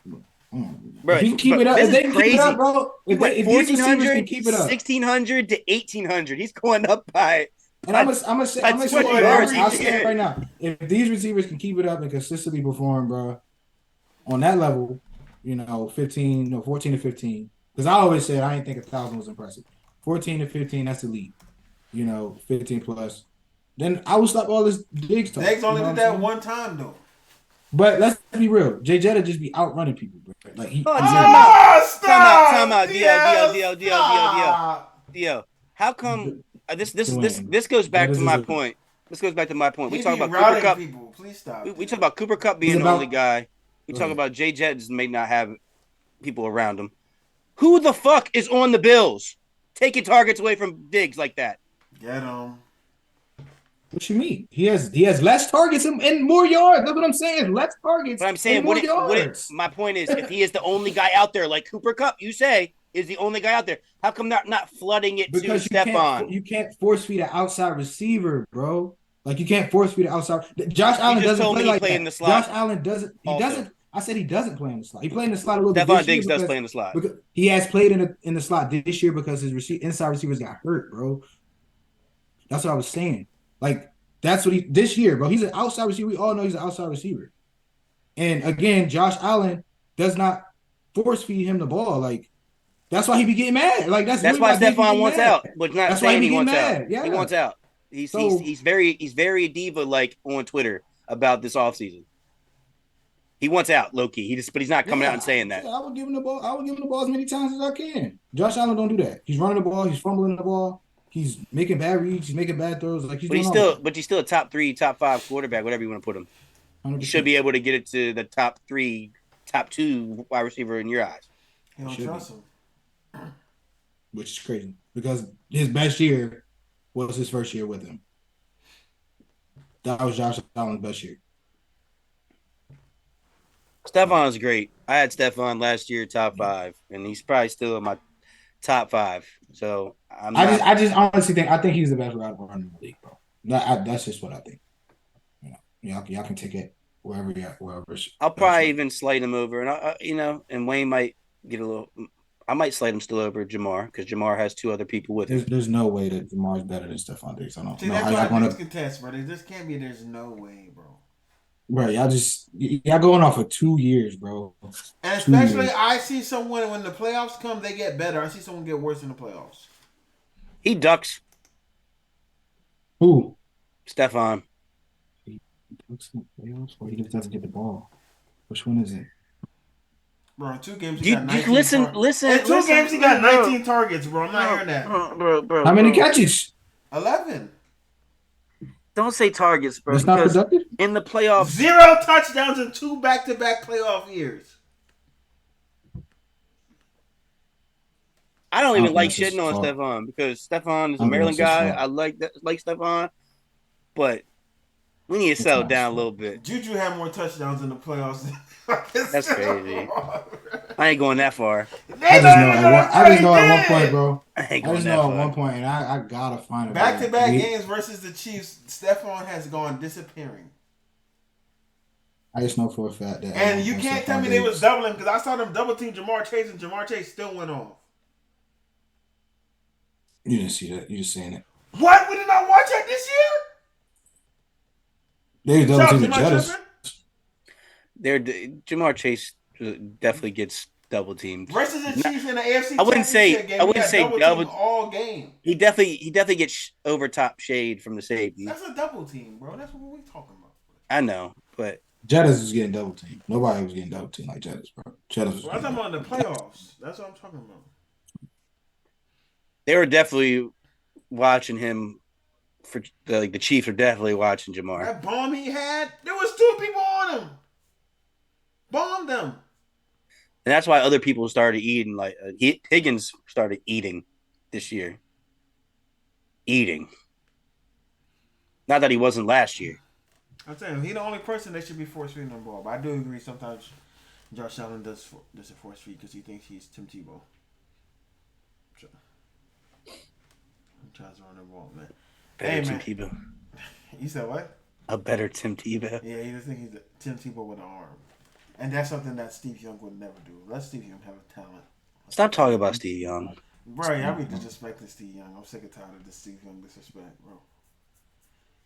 Bro, if he can keep it up, if they can keep it up, bro. If these receivers can keep it up, 1,600 to 1,800, he's going up by. And I'm gonna say I'll say it right now. If these receivers can keep it up and consistently perform, bro, on that level, 14 to 15. Because I always said I didn't think 1,000 was impressive. 14 to 15, that's elite. 15 plus. Then I would stop all this Diggs talk. Diggs only did that one time though. But let's be real. Jay Jetta just be outrunning people, bro. Like he. Time out. DL. How come this goes back to my point? This goes back to my point. We talk about Cooper Kupp. People. Please stop. We talk about Cooper Kupp being the only guy. We talk about Jay Jett may not have people around him. Who the fuck is on the Bills taking targets away from Diggs like that? Get him. What you mean? He has less targets and more yards. That's what I'm saying. Less targets. But I'm saying my point is, if he is the only guy out there, like Cooper Kupp, you say is the only guy out there, how come not flooding it to Stephon? You can't force feed an outside receiver, bro. Like you can't force feed an outside. Josh Allen doesn't play like that. In the slot. Josh Allen doesn't. He doesn't. I said he doesn't play in the slot. He played in the slot a little bit. Stephon Diggs does play in the slot. He has played in the slot this year because his inside receivers got hurt, bro. That's what I was saying. Like that's what this year, bro. He's an outside receiver. We all know he's an outside receiver. And again, Josh Allen does not force feed him the ball. Like that's why he be getting mad. Like that's why Stephon wants out. But not that's saying why he wants mad. out. Yeah. He wants out. He's very diva like on Twitter about this offseason. He wants out, low key. But he's not coming out and saying that. I would give him the ball. I would give him the ball as many times as I can. Josh Allen don't do that. He's running the ball. He's fumbling the ball. He's making bad reads. He's making bad throws. Like he's still a top 3, top 5 quarterback, whatever you want to put him. 100%. He should be able to get it to the top 3, top 2 wide receiver in your eyes. You don't trust him. Which is crazy because his best year was his first year with him. That was Josh Allen's best year. Stephon is great. I had Stephon last year, top 5, and he's probably still in my top 5. So I just honestly think he's the best route runner in the league, bro. That's just what I think. Y'all can take it wherever you're at, wherever. I'll probably even slide him over, and and Wayne might get a little. I might slide him still over Jamar because Jamar has 2 other people with him. There's no way that Jamar's better than Stephon Diggs. I don't know how y'all going to contest, bro. This can't be. There's no way, bro. Bro, y'all going off of 2 years, bro. And especially, I see someone when the playoffs come, they get better. I see someone get worse in the playoffs. He ducks. Who? Stephon. He ducks in the playoffs, or he just doesn't get the ball. Which one is it? Bro, in 2 games he got 19 listen. In 2 games he got 19 targets, bro. I'm not hearing that. Bro, how many catches? 11. Don't say targets, bro. That's not productive? In the playoffs. 0 touchdowns in 2 back-to-back playoff years. I don't even like shitting on Stephon because Stephon is a Maryland guy. I like Stephon. But We need to It's settle not his down a fault. little bit. Juju had more touchdowns in the playoffs than That's crazy. I ain't going that far. They not even gonna I say just he know at one point, did. bro. I ain't I going just that know at far. one point, and I gotta find it. Back-to-back games versus the Chiefs, Stephon has gone disappearing. I just know for a fact that. And you can't tell me they was doubling because I saw them double team Jamar Chase and Jamar Chase still went off. You didn't see that. You just saying it. What? We did not watch that this They year? double Chubbs, team the am I Jettas. Tripping? Jamar Chase definitely gets double teamed. Versus the Chiefs in the AFC I wouldn't say Championship game, I wouldn't say double all game. He definitely gets over top shade from the safety. That's a double team, bro. That's what we talking about. I know, but Jettas was getting double team. Nobody was getting double team like Jettas, bro. Jettas was. I'm talking about in the playoffs. That's what I'm talking about. they were definitely watching him. For the Chiefs are definitely watching Jamar. That bomb he had, there was 2 people on him. Bombed them. And that's why other people started eating. Like Higgins started eating this year. Eating. Not that he wasn't last year. I'm saying he's the only person that should be force feeding the ball. But I do agree sometimes Josh Allen does a force feed because he thinks he's Tim Tebow. So, he tries to run the ball, man. Better Tim Tebow. You said what? A better Tim Tebow. Yeah, he just thinks he's Tim Tebow with an arm. And that's something that Steve Young would never do. Let Steve Young have a talent. Stop talking about Steve Young. Bro, y'all be disrespecting Steve Young. I'm sick and tired of this Steve Young disrespect, bro.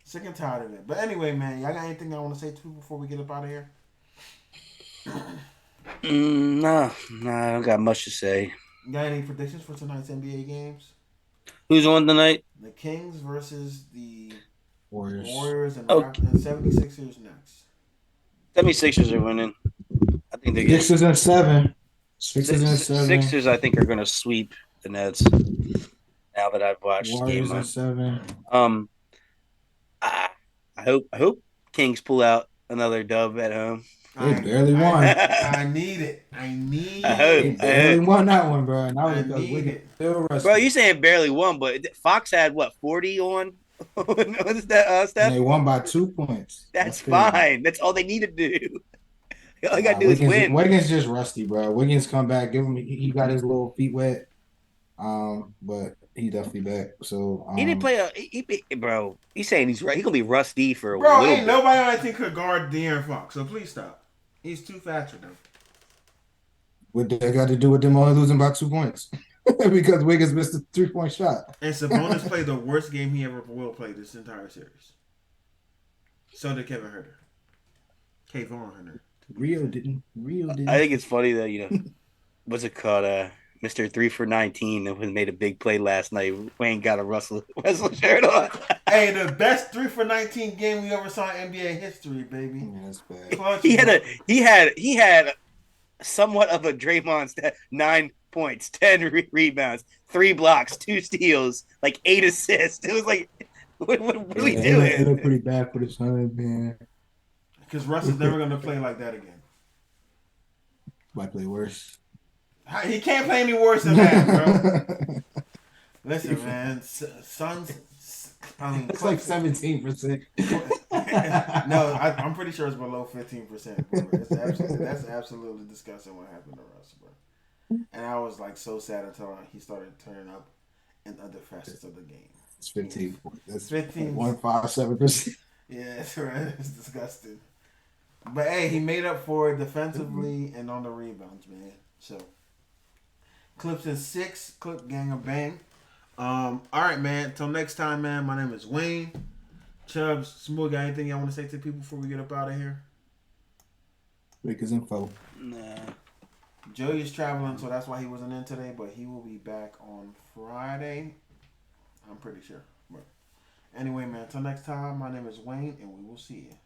Sick and tired of it. But anyway, man, y'all got anything I want to say to before we get up out of here? No, I don't got much to say. You got any predictions for tonight's NBA games? Who's on tonight? The Kings versus the Warriors and 76ers next. 76ers are winning. I think they're Sixers and 7. Sixers and 7. Sixers, I think, are going to sweep the Nets. Now that I've watched Warriors game and 7. I hope Kings pull out another dub at home. They barely won. I need it. They barely won that one, bro. And that was because Wiggins still rusty. Bro, you saying barely won, but Fox had what, 40 on? What is that, Steph? And they won by 2 points. That's fine. That's all they need to do. All you got to do is win. Wiggins just rusty, bro. Wiggins come back. Give him. He got his little feet wet. But he definitely back. So he didn't play bro. He's saying he's right. He's gonna be rusty for a bro. Little Ain't bit. Nobody I think could guard De'Aaron Fox. So please stop. He's too fast for them. What they got to do with them only losing by 2 points? Because Wiggins missed a 3-point shot. And Sabonis played the worst game he ever will play this entire series. So did Kevin Huerter. Kayvon Huerter. Rio didn't. I think it's funny that what's it called? Mr. 3 for 19 that made a big play last night. Wayne got a Russell shirt on. Hey, the best 3 for 19 game we ever saw in NBA history, baby. Yeah, that's bad. Clutch, he had somewhat of a Draymond stat. 9 points, 10 rebounds, 3 blocks, 2 steals, like 8 assists. It was like, what are we doing? It looked pretty bad for the Suns, man. Because Russ is never going to play like that again. Might play worse. He can't play any worse than that, bro. Listen, man. Suns. It's like 17%. No, I'm pretty sure it's below 15%. That's absolutely disgusting what happened to Russ, bro. And I was like so sad until he started turning up in other facets of the game. It's 15. That's 15. 157%. Yeah, that's right. It's disgusting. But hey, he made up for it defensively and on the rebounds, man. So Clips in 6. Clip gang of bang. All right, man. Until next time, man. My name is Wayne. Chubbs, Smooth, got anything y'all want to say to people before we get up out of here? Lakers info. Nah. Joey is traveling, so that's why he wasn't in today, but he will be back on Friday. I'm pretty sure. But anyway, man, until next time, my name is Wayne, and we will see you.